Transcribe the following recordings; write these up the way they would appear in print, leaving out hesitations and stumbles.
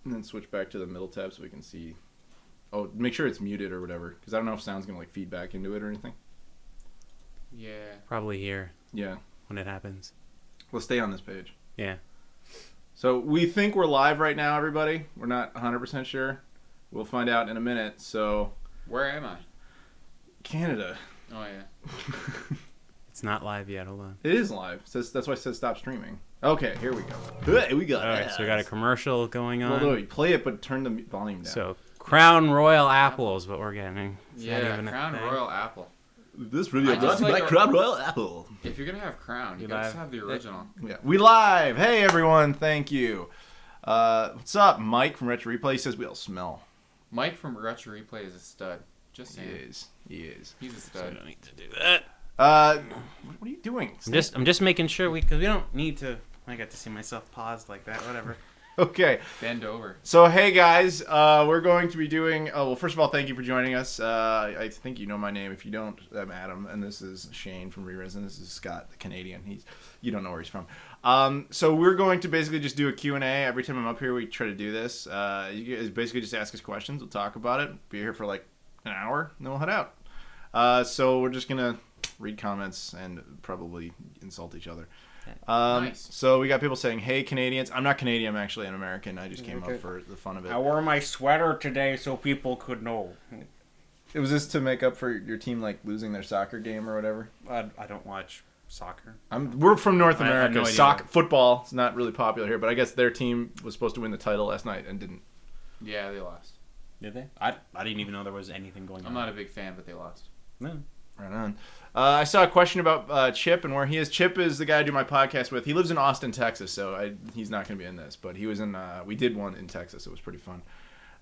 And then switch back to the middle tab so we can see. Oh, make sure it's muted or whatever, because I don't know if sound's gonna like feed back into it or anything. Yeah. Probably here. Yeah. When it happens. Let's stay on this page. Yeah. So we think we're live right now, everybody. We're not 100% sure. We'll find out in a minute. So. Where am I? Canada. Oh yeah. It's not live yet. Hold on. It is live. That's why it says stop streaming. Okay, here we go. Hey, we got it. All right, so we got a commercial going on. Well, wait, play it, but turn the volume down. So Crown Royal Apple is what we're getting. Yeah, Crown Royal Apple. This video I brought just to you by like Crown Royal Apple. If you're gonna have Crown, you gotta have the original. Yeah, we live. Hey everyone, thank you. What's up, Mike from Retro Replay? He says we all smell. Mike from Retro Replay is a stud. Just saying. He is. He's a stud. So we don't need to do that. What are you doing? I'm just making sure because we don't need to. I got to see myself paused like that. Whatever. Okay. Bend over. So hey guys, we're going to be doing. Well, first of all, thank you for joining us. I think you know my name. If you don't, I'm Adam, and this is Shane from Rerez, and this is Scott, the Canadian. You don't know where he's from. So we're going to basically just do a Q&A. Every time I'm up here, we try to do this. You guys basically just ask us questions. We'll talk about it. Be here for like an hour, and then we'll head out. So we're just gonna read comments and probably insult each other. Nice. So we got people saying, "Hey Canadians." I'm not Canadian. I'm actually an American. I just came up for the fun of it. I wore my sweater today so people could know. It was this to make up for your team like losing their soccer game or whatever. I don't watch soccer. We're from North I have America. no idea. Soccer, football is not really popular here, but I guess their team was supposed to win the title last night and didn't. Yeah, they lost. Did they? I didn't even know there was anything going on. I'm not a big fan, but they lost. No. Right on. I saw a question about Chip and where he is. Chip is the guy I do my podcast with. He lives in Austin, Texas, so he's not going to be in this. But he was in. We did one in Texas. It was pretty fun.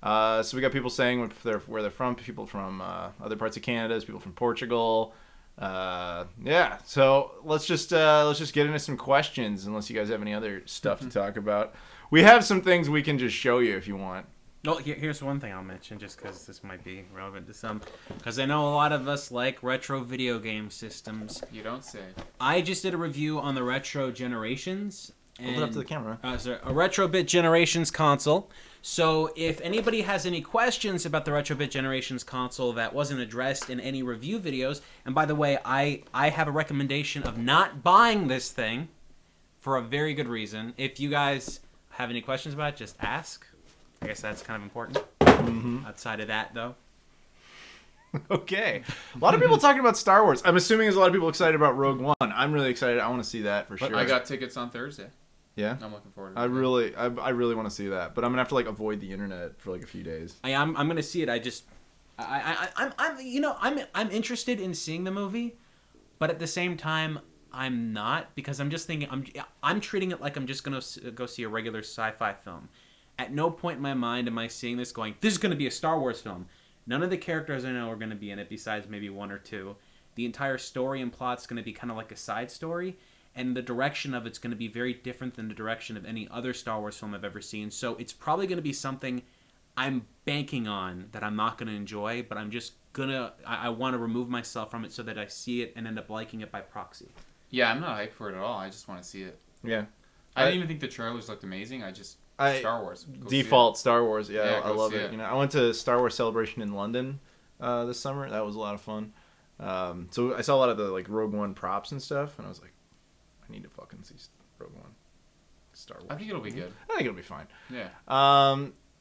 So we got people saying where they're from. People from other parts of Canada. People from Portugal. Yeah. So let's just get into some questions. Unless you guys have any other stuff to talk about, we have some things we can just show you if you want. No, here's one thing I'll mention, just because this might be relevant to some. Because I know a lot of us like retro video game systems. You don't say. I just did a review on the Retro Generations. Hold it up to the camera. Sorry, a Retrobit Generations console. So if anybody has any questions about the Retrobit Generations console that wasn't addressed in any review videos, and by the way, I have a recommendation of not buying this thing for a very good reason. If you guys have any questions about it, just ask. I guess that's kind of important. Mm-hmm. Outside of that, though. Okay. A lot of people talking about Star Wars. I'm assuming there's a lot of people excited about Rogue One. I'm really excited. I want to see that for sure. I got tickets on Thursday. Yeah? I'm looking forward to it. I really want to see that. But I'm going to have to avoid the internet for a few days. I'm going to see it. I'm interested in seeing the movie, but at the same time, I'm not, because I'm just thinking, I'm treating it like I'm just going to go see a regular sci-fi film. At no point in my mind am I seeing this going, this is going to be a Star Wars film. None of the characters I know are going to be in it besides maybe one or two. The entire story and plot's going to be kind of like a side story, and the direction of it's going to be very different than the direction of any other Star Wars film I've ever seen. So it's probably going to be something I'm banking on that I'm not going to enjoy, but I'm just going to, I want to remove myself from it so that I see it and end up liking it by proxy. Yeah, I'm not hyped for it at all. I just want to see it. Yeah. I didn't even think the trailers looked amazing. Star Wars. Default Star Wars. Yeah, I love it. I went to Star Wars Celebration in London this summer. That was a lot of fun. So I saw a lot of the Rogue One props and stuff, and I was like, I need to fucking see Rogue One. Star Wars. I think it'll be good. I think it'll be fine. Yeah.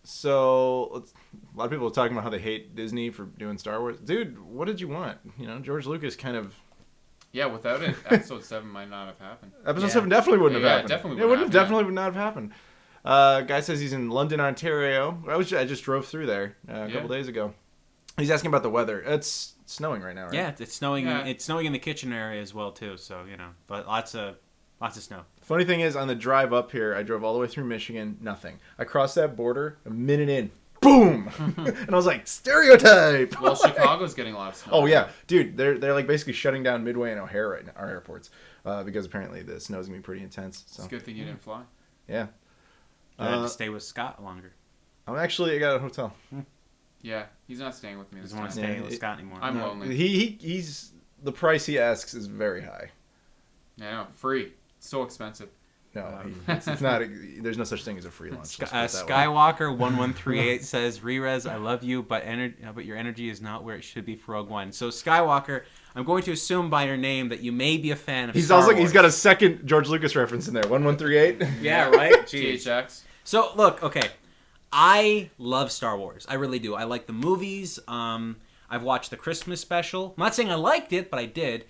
So a lot of people are talking about how they hate Disney for doing Star Wars. Dude, what did you want? George Lucas kind of. Yeah, without it, Episode 7 might not have happened. Episode 7 definitely wouldn't have happened. Definitely it would not have happened. Guy says he's in London, Ontario. I just drove through there a couple days ago. He's asking about the weather. It's snowing right now, right? Yeah, it's snowing. Yeah. It's snowing in the Kitchen area as well too. So but lots of snow. Funny thing is, on the drive up here, I drove all the way through Michigan. Nothing. I crossed that border a minute in. Boom! And I was like, stereotype. Well, Chicago's getting a lot of snow. Oh yeah, dude, they're basically shutting down Midway and O'Hare right now, our airports, because apparently the snow's gonna be pretty intense. So. It's a good thing you didn't fly. Yeah. I had to stay with Scott longer. I got a hotel. Yeah, he's not staying with me. He doesn't want to stay with Scott anymore. I'm lonely. He's the price he asks is very high. Yeah, I know. Free. So expensive. No, it's not. There's no such thing as a free lunch. Skywalker 1138 says, "Rerez, I love you, but your energy is not where it should be for Rogue One." So Skywalker, I'm going to assume by your name that you may be a fan of. Star Wars. He's got a second George Lucas reference in there. 1138. Yeah, right. THX. So look, okay, I love Star Wars. I really do. I like the movies. I've watched the Christmas special. I'm not saying I liked it, but I did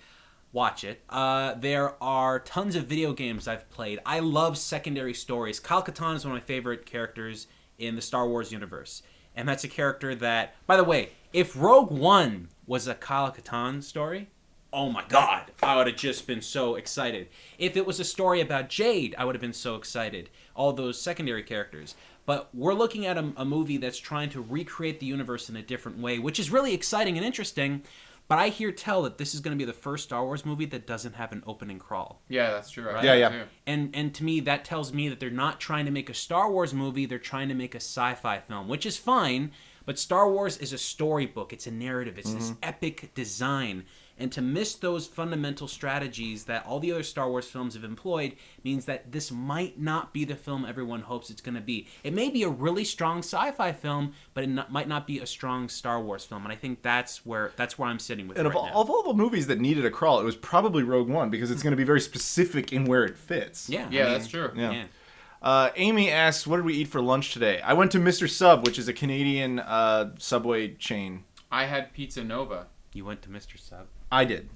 watch it. There are tons of video games I've played. I love secondary stories. Kyle Katarn is one of my favorite characters in the Star Wars universe. And that's a character that, by the way, if Rogue One was a Kyle Katarn story, oh my God, I would have just been so excited. If it was a story about Jade, I would have been so excited. All those secondary characters. But we're looking at a movie that's trying to recreate the universe in a different way, which is really exciting and interesting. But I hear tell that this is going to be the first Star Wars movie that doesn't have an opening crawl. Yeah, that's true. Right? Yeah. And to me, that tells me that they're not trying to make a Star Wars movie. They're trying to make a sci-fi film, which is fine. But Star Wars is a storybook. It's a narrative. It's this epic design. And to miss those fundamental strategies that all the other Star Wars films have employed means that this might not be the film everyone hopes it's going to be. It may be a really strong sci-fi film, but it might not be a strong Star Wars film. And I think that's where I'm sitting with it right now. Of all the movies that needed a crawl, it was probably Rogue One because it's going to be very specific in where it fits. Yeah, that's true. Yeah. Amy asks, what did we eat for lunch today? I went to Mr. Sub, which is a Canadian Subway chain. I had Pizza Nova. You went to Mr. Sub? I did.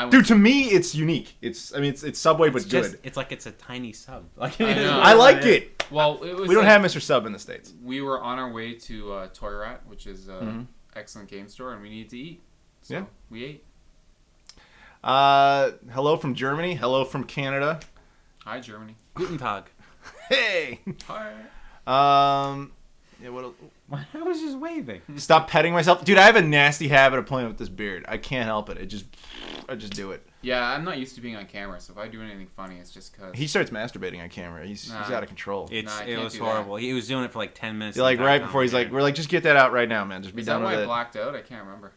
Dude, to me, it's unique. It's Subway, but good. It's like it's a tiny sub. I like it. Well, we don't have Mr. Sub in the States. We were on our way to Toy Rat, which is an excellent game store, and we needed to eat. So we ate. Hello from Germany. Hello from Canada. Hi, Germany. Guten Tag. Hey. Hi. Yeah, what? I was just waving. Stop petting myself, dude. I have a nasty habit of playing with this beard. I can't help it. I just do it. Yeah, I'm not used to being on camera, so if I do anything funny, it's just because he starts masturbating on camera. He's out of control. It was horrible. He was doing it for like 10 minutes. Like right before he's like, we're like, just get that out right now, man. Just be done with it. Is that why I blacked out? I can't remember.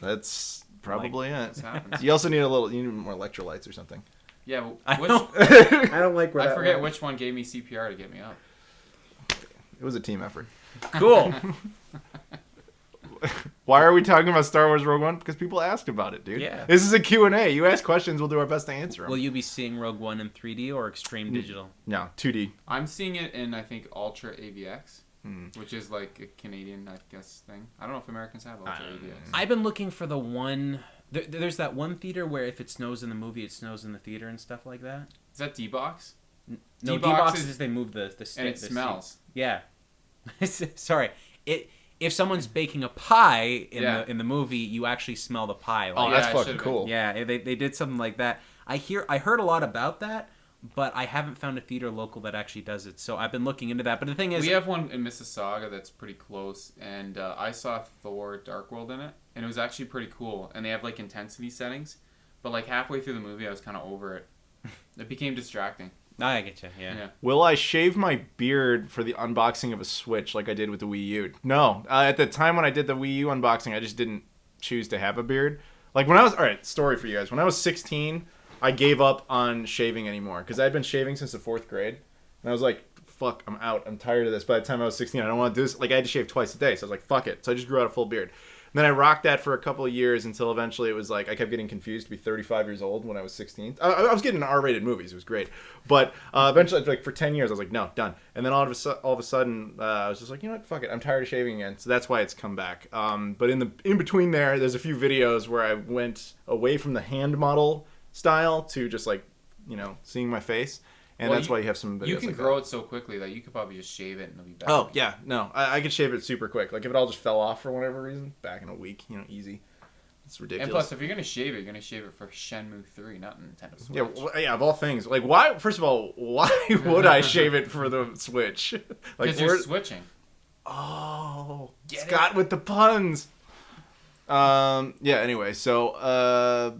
That's probably it. Happens. You also need you need more electrolytes or something. Yeah, I don't like. I forget which one gave me CPR to get me up. It was a team effort. Cool. Why are we talking about Star Wars Rogue One? Because people asked about it, dude. Yeah. This is a Q&A. You ask questions, we'll do our best to answer them. Will you be seeing Rogue One in 3D or Extreme Digital? No, 2D. I'm seeing it in, I think, Ultra AVX, which is like a Canadian, I guess, thing. I don't know if Americans have Ultra AVX. I've been looking for the one... There's that one theater where if it snows in the movie, it snows in the theater and stuff like that. Is that D-Box? No, D-Box is they move the stick. And it smells. Yeah. Sorry. If someone's baking a pie in the movie, you actually smell the pie. Like, that's fucking cool. Yeah, they did something like that. I heard a lot about that, but I haven't found a theater local that actually does it. So I've been looking into that. But the thing is, we have one in Mississauga that's pretty close, and I saw Thor: Dark World in it, and it was actually pretty cool. And they have like intensity settings, but like halfway through the movie, I was kind of over it. It became distracting. I get you, yeah. Will I shave my beard for the unboxing of a Switch like I did with the Wii U? No. At the time when I did the Wii U unboxing, I just didn't choose to have a beard. Like when I was... Alright, story for you guys. When I was 16, I gave up on shaving anymore. Because I had been shaving since the 4th grade. And I was like, fuck, I'm out. I'm tired of this. By the time I was 16, I don't want to do this. Like I had to shave twice a day. So I was like, fuck it. So I just grew out a full beard. And then I rocked that for a couple of years until eventually it was like I kept getting confused to be 35 years old when I was 16. I was getting R-rated movies. It was great. But eventually, like for 10 years, I was like, no, done. And then all of a sudden, I was just like, you know what, fuck it. I'm tired of shaving again. So that's why it's come back. But in between there's a few videos where I went away from the hand model style to just like, seeing my face. And that's why you have some videos. You can grow it so quickly that you could probably just shave it and it'll be back. Oh, yeah. No, I could shave it super quick. Like, if it all just fell off for whatever reason, back in a week, easy. It's ridiculous. And plus, if you're going to shave it, you're going to shave it for Shenmue 3, not Nintendo Switch. Yeah, of all things. Like, why, first of all, why would I shave it for the Switch? Because you're switching. Oh, Scott with the puns. Anyway, so,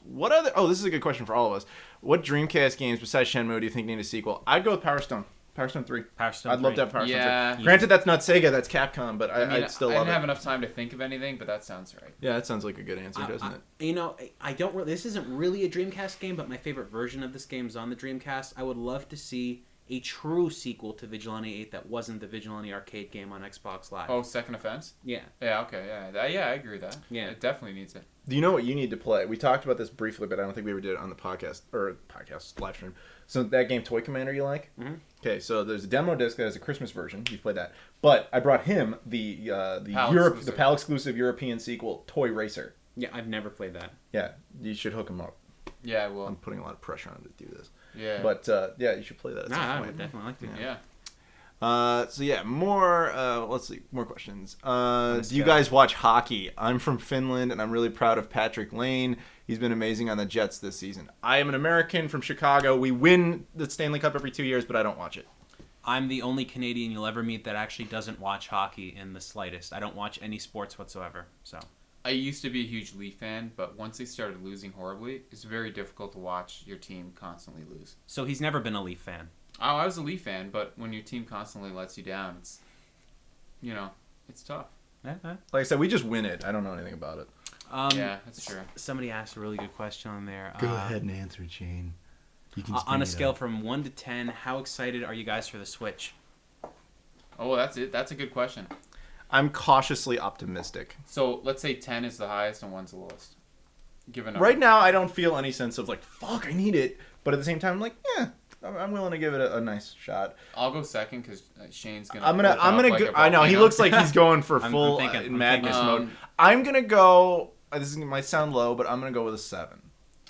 what other... Oh, this is a good question for all of us. What Dreamcast games besides Shenmue do you think need a sequel? I'd go with Power Stone. Power Stone 3. Power Stone I'd love 3. to have Power Yeah. Stone 3. Granted, that's not Sega, that's Capcom, but I mean, I'd still I love didn't it. have enough time to think of anything, but that sounds right. Yeah, that sounds like a good answer, doesn't it? You know, I don't really... This isn't really a Dreamcast game, but my favorite version of this game is on the Dreamcast. I would love to see a true sequel to Vigilante 8 that wasn't the Vigilante arcade game on Xbox Live. Oh, Second Offense? Yeah. Yeah, okay, yeah. I agree with that. Yeah. It definitely needs it. Do you know what you need to play? We talked about this briefly, but I don't think we ever did it on the podcast live stream. So that game Toy Commander you like? Mm-hmm. Okay, so there's a demo disc that has a Christmas version. You've played that, but I brought him the PAL exclusive European sequel Toy Racer. Yeah, I've never played that. Yeah, you should hook him up. Yeah, I will. I'm putting a lot of pressure on him to do this. Yeah. But yeah, you should play that at some I point. would definitely like to. Yeah. So yeah, more. Let's see, more questions. Do you go. guys watch hockey? I'm from Finland, and I'm really proud of Patrick Lane. He's been amazing on the Jets this season. I am an American from Chicago. We win the Stanley Cup every 2 years, but I don't watch it. I'm the only Canadian you'll ever meet that actually doesn't watch hockey in the slightest. I don't watch any sports whatsoever. So I used to be a huge Leaf fan, but once they started losing horribly, it's very difficult to watch your team constantly lose. So he's never been a Leaf fan. Oh, I was a Leaf fan, but when your team constantly lets you down, it's, it's tough. Okay. Like I said, we just win it. I don't know anything about it. Yeah, that's true. Somebody asked a really good question on there. and answer, Jane. You can On a scale from 1 to 10, how excited are you guys for the Switch? Oh, that's it. That's a good question. I'm cautiously optimistic. So let's say 10 is the highest and 1's the lowest. Given Right now, I don't feel any sense of like, fuck, I need it. But at the same time, I'm like, yeah, I'm willing to give it a nice shot. I'll go second because Shane's gonna. I'm gonna like go. I know he looks like he's going for I'm full thinking madness mode. I'm gonna go. This might sound low, but I'm gonna go with a 7.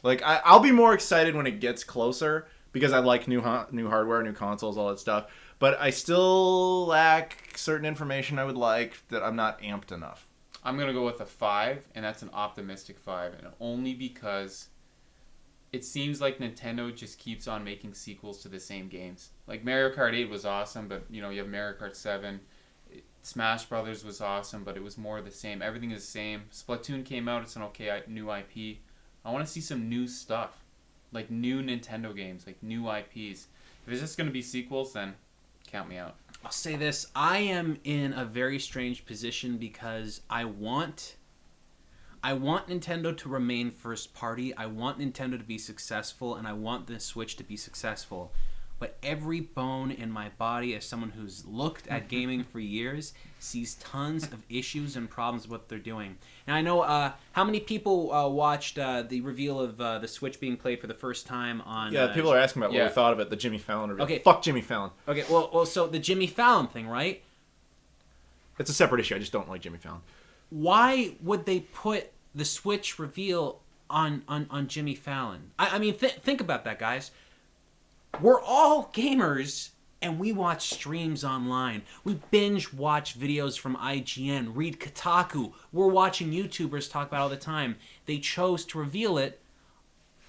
Like I'll be more excited when it gets closer because I like new hardware, new consoles, all that stuff. But I still lack certain information I would like that I'm not amped enough. I'm gonna go with a 5, and that's an optimistic 5, and only because it seems like Nintendo just keeps on making sequels to the same games. Like Mario Kart 8 was awesome, but you have Mario Kart 7. Smash Brothers was awesome, but it was more of the same. Everything is the same. Splatoon came out; it's an okay new IP. I want to see some new stuff, like new Nintendo games, like new IPs. If it's just gonna be sequels, then count me out. I'll say this. I am in a very strange position because I want Nintendo to remain first party. I want Nintendo to be successful, and I want the Switch to be successful. But every bone in my body, as someone who's looked at gaming for years, sees tons of issues and problems with what they're doing. And I know how many people watched the reveal of the Switch being played for the first time on... Yeah, people are asking about what we thought of it, the Jimmy Fallon reveal. Okay. Fuck Jimmy Fallon. Okay, well, so the Jimmy Fallon thing, right? It's a separate issue. I just don't like Jimmy Fallon. Why would they put the Switch reveal on Jimmy Fallon? I mean, think about that, guys. We're all gamers, and we watch streams online. We binge watch videos from IGN, read Kotaku. We're watching YouTubers talk about it all the time. They chose to reveal it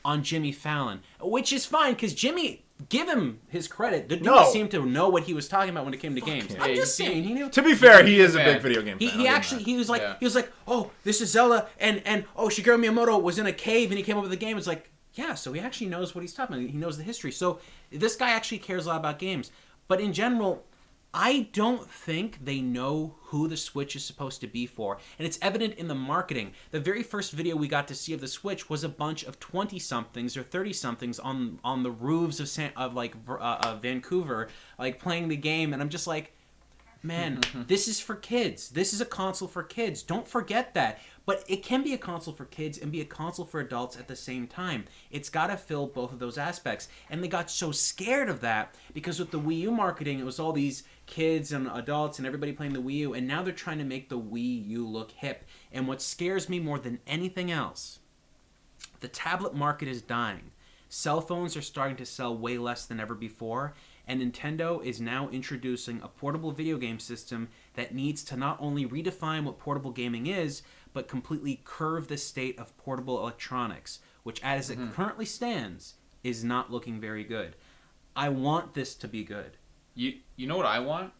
on Jimmy Fallon, which is fine, because Jimmy... Give him his credit. The dude seemed to know what he was talking about when it came to games. him. I'm just saying, he knew. To be fair, he is a big video game fan. He was like, oh, this is Zelda, and oh, Shigeru Miyamoto was in a cave and he came up with the game. It's like, yeah, so he actually knows what he's talking about. He knows the history. So this guy actually cares a lot about games. But in general, I don't think they know who the Switch is supposed to be for. And it's evident in the marketing. The very first video we got to see of the Switch was a bunch of 20-somethings or 30-somethings on the roofs of Vancouver, like playing the game. And I'm just like, man, this is for kids. This is a console for kids. Don't forget that. But it can be a console for kids and be a console for adults at the same time. It's got to fill both of those aspects. And they got so scared of that because with the Wii U marketing, it was all these kids and adults and everybody playing the Wii U. And now they're trying to make the Wii U look hip. And what scares me more than anything else, the tablet market is dying. Cell phones are starting to sell way less than ever before. And Nintendo is now introducing a portable video game system that needs to not only redefine what portable gaming is, but completely curve the state of portable electronics, which as it currently stands, is not looking very good. I want this to be good. You know what I want?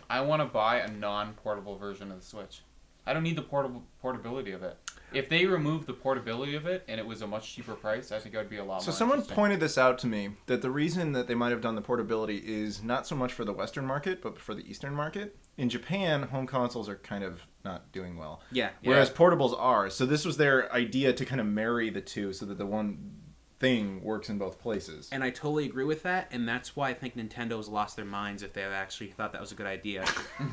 I want to buy a non-portable version of the Switch. I don't need the portability of it. If they removed the portability of it and it was a much cheaper price, I think it would be a lot more So someone interesting. pointed this out to me, that the reason that they might have done the portability is not so much for the Western market, but for the Eastern market. In Japan, home consoles are kind of not doing well. Yeah. Whereas portables are. So this was their idea to kind of marry the two so that the one thing works in both places. And I totally agree with that, and that's why I think Nintendo's lost their minds if they have actually thought that was a good idea.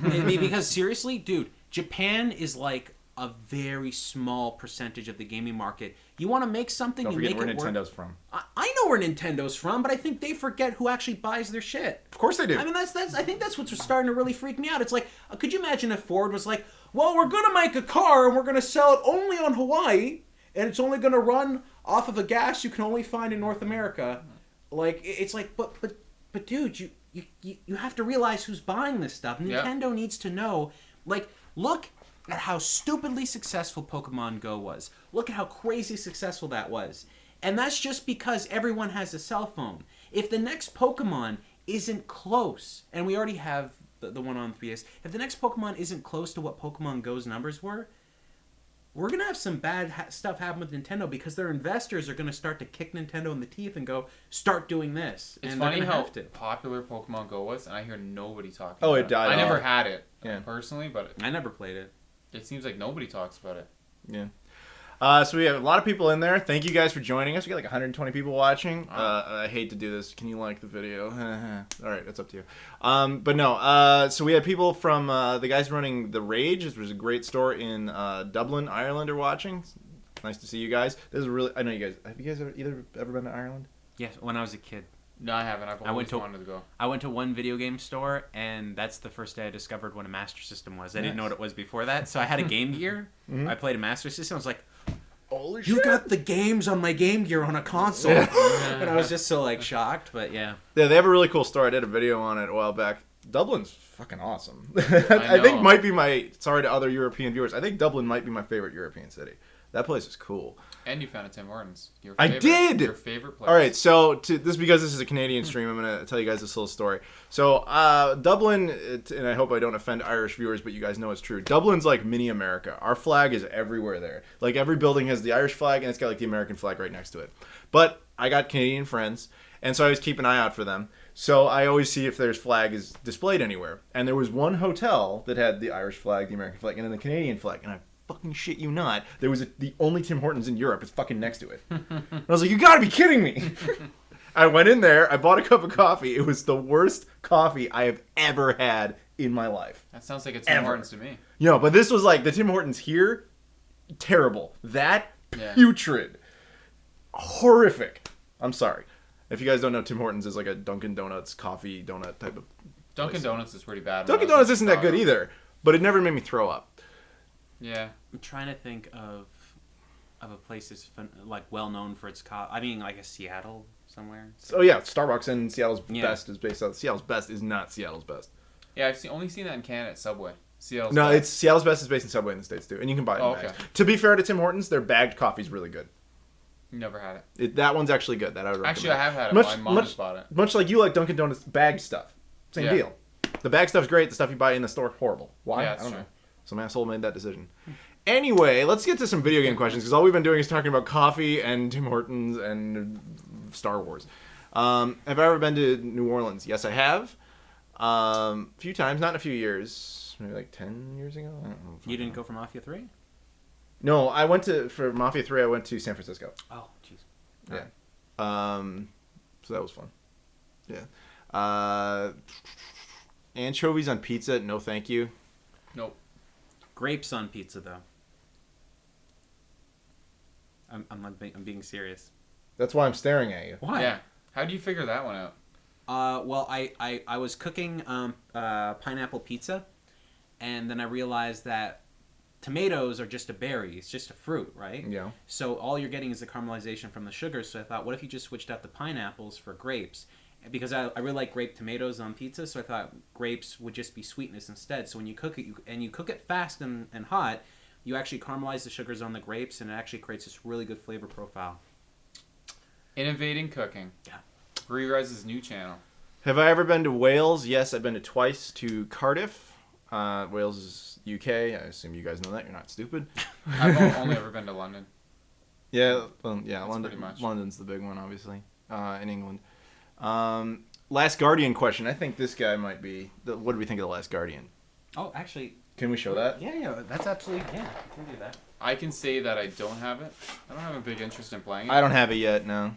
Because seriously, dude, Japan is like a very small percentage of the gaming market. You want to make something, Don't you forget make where it work. Nintendo's from. I know where Nintendo's from, but I think they forget who actually buys their shit. Of course they do. I mean, that's. I think that's what's starting to really freak me out. It's like, could you imagine if Ford was like, well, we're gonna make a car and we're gonna sell it only on Hawaii, and it's only gonna run off of a gas you can only find in North America. Like, it's like, but dude, you have to realize who's buying this stuff. Nintendo needs to know. Like, look at how stupidly successful Pokemon Go was. Look at how crazy successful that was. And that's just because everyone has a cell phone. If the next Pokemon isn't close, and we already have the one on 3DS, if the next Pokemon isn't close to what Pokemon Go's numbers were, we're going to have some bad stuff happen with Nintendo because their investors are going to start to kick Nintendo in the teeth and go, start doing this. It's and funny they're how have to. popular Pokemon Go was, and I hear nobody talking Oh, about it died I never off. had it Yeah. personally, but I never played it. it seems like nobody talks about it. Yeah. So we have a lot of people in there. Thank you guys for joining us. We got like 120 people watching. I hate to do this. Can you like the video? All right, that's up to you. But no. So we had people from the guys running the Rage. This was a great store in Dublin, Ireland, are watching. Nice to see you guys. This is really. I know you guys. Have you guys ever been to Ireland? Yes, when I was a kid. No, I haven't. I've always wanted to go. I went to one video game store, and that's the first day I discovered what a Master System was. I didn't know what it was before that, so I had a Game Gear. I played a Master System. I was like, Holy you got the games on my Game Gear on a console. And I was just so, like, shocked, but yeah. Yeah, they have a really cool store. I did a video on it a while back. Dublin's fucking awesome. I I think know. might be my, sorry to other European viewers, I think Dublin might be my favorite European city. That place is cool. And you found a Tim Hortons. Your I favorite, did! Your favorite place. All right, so because this is a Canadian stream, I'm going to tell you guys this little story. So Dublin, and I hope I don't offend Irish viewers, but you guys know it's true. Dublin's like mini America. Our flag is everywhere there. Like every building has the Irish flag, and it's got like the American flag right next to it. But I got Canadian friends, and so I always keep an eye out for them. So I always see if their flag is displayed anywhere. And there was one hotel that had the Irish flag, the American flag, and then the Canadian flag. And I fucking shit you not, there was the only Tim Hortons in Europe. It's fucking next to it. And I was like, you gotta be kidding me. I went in there, I bought a cup of coffee. It was the worst coffee I have ever had in my life. That sounds like a Tim Ever. Hortons to me. You know, but this was like the Tim Hortons here, terrible. That, putrid. Horrific. I'm sorry. If you guys don't know, Tim Hortons is like a Dunkin' Donuts coffee donut type of Dunkin' place. Donuts is pretty bad. Dunkin' Donuts isn't that good either, but it never made me throw up. Yeah. I'm trying to think of a place that's like well known for its I mean, like a Seattle somewhere. So yeah, Starbucks and Seattle's Yeah. best is based out. Seattle's best is not Seattle's best. Yeah, I've only seen that in Canada at Subway. Seattle's No, best. it's Seattle's best is based in Subway in the States too, and you can buy it in bags. Okay. To be fair to Tim Hortons, their bagged coffee is really good. Never had it. That one's actually good. That I would recommend. Actually, I have had it. Much- My mom much- just bought it. Much like you like Dunkin' Donuts bagged stuff. Same Yeah. deal. The bag stuff's great. The stuff you buy in the store, horrible. Why? Yeah, I that's don't true. know. Some asshole made that decision. Anyway, let's get to some video game questions because all we've been doing is talking about coffee and Tim Hortons and Star Wars. Have I ever been to New Orleans? Yes, I have. A few times, not in a few years. Maybe like 10 years ago? I don't know. You didn't go for Mafia 3? No, I went for Mafia 3, I went to San Francisco. Oh, jeez. Yeah. So that was fun. Yeah. Anchovies on pizza? No, thank you. Nope. Grapes on pizza, though. I'm being serious. That's why I'm staring at you. Why? Yeah. How do you figure that one out? Well, I was cooking pineapple pizza, and then I realized that tomatoes are just a berry. It's just a fruit, right? Yeah. So all you're getting is the caramelization from the sugar. So I thought, what if you just switched out the pineapples for grapes? Because I really like grape tomatoes on pizza, so I thought grapes would just be sweetness instead. So when you cook it, you cook it fast and hot, you actually caramelize the sugars on the grapes, and it actually creates this really good flavor profile. Innovating cooking. Yeah. Rerez's new channel. Have I ever been to Wales? Yes, I've been to twice to Cardiff. Wales is UK. I assume you guys know that. You're not stupid. I've only ever been to London. Yeah, That's London. pretty much. London's the big one, obviously, in England. Last Guardian question. I think this guy might be. What do we think of the Last Guardian? Oh, actually, Can we show that? yeah, that's absolutely I can do that. I can say that I don't have it. I don't have a big interest in playing it. I don't have it yet. No.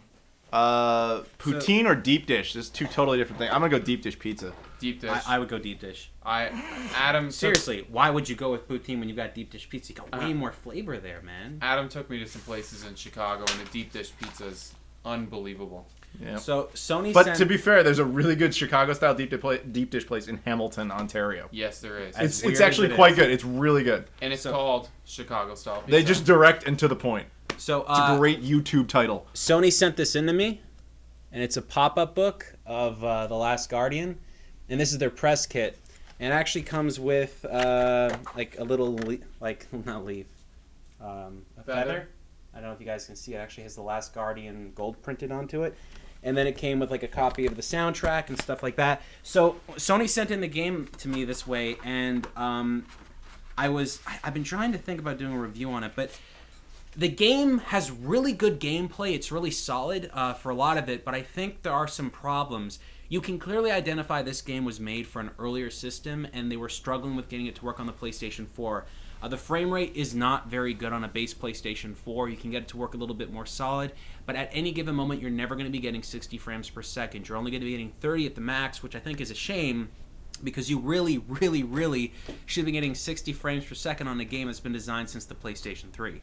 Poutine or deep dish? There's two totally different things. I'm gonna go deep dish pizza. Deep dish. I would go deep dish. Adam. Seriously, why would you go with poutine when you got deep dish pizza? You got way more flavor there, man. Adam took me to some places in Chicago, and the deep dish pizza is unbelievable. Yeah. So Sony But sent... to be fair, there's a really good Chicago-style deep dish place in Hamilton, Ontario. Yes, there is. As It's weird actually as it quite is. good. It's really good. And it's called Chicago style pizza. They just direct and to the point. So It's a great YouTube title. Sony sent this in to me, and it's a pop-up book of The Last Guardian, and this is their press kit. And it actually comes with like a little not leaf, a feather. I don't know if you guys can see. It actually has The Last Guardian gold printed onto it. And then it came with like a copy of the soundtrack and stuff like that. So Sony sent in the game to me this way, and I've been trying to think about doing a review on it, but the game has really good gameplay. It's really solid for a lot of it, but I think there are some problems. You can clearly identify this game was made for an earlier system, and they were struggling with getting it to work on the PlayStation 4. The frame rate is not very good on a base PlayStation 4. You can get it to work a little bit more solid, but at any given moment, you're never going to be getting 60 frames per second. You're only going to be getting 30 at the max, which I think is a shame, because you really, really, really should be getting 60 frames per second on a game that's been designed since the PlayStation 3.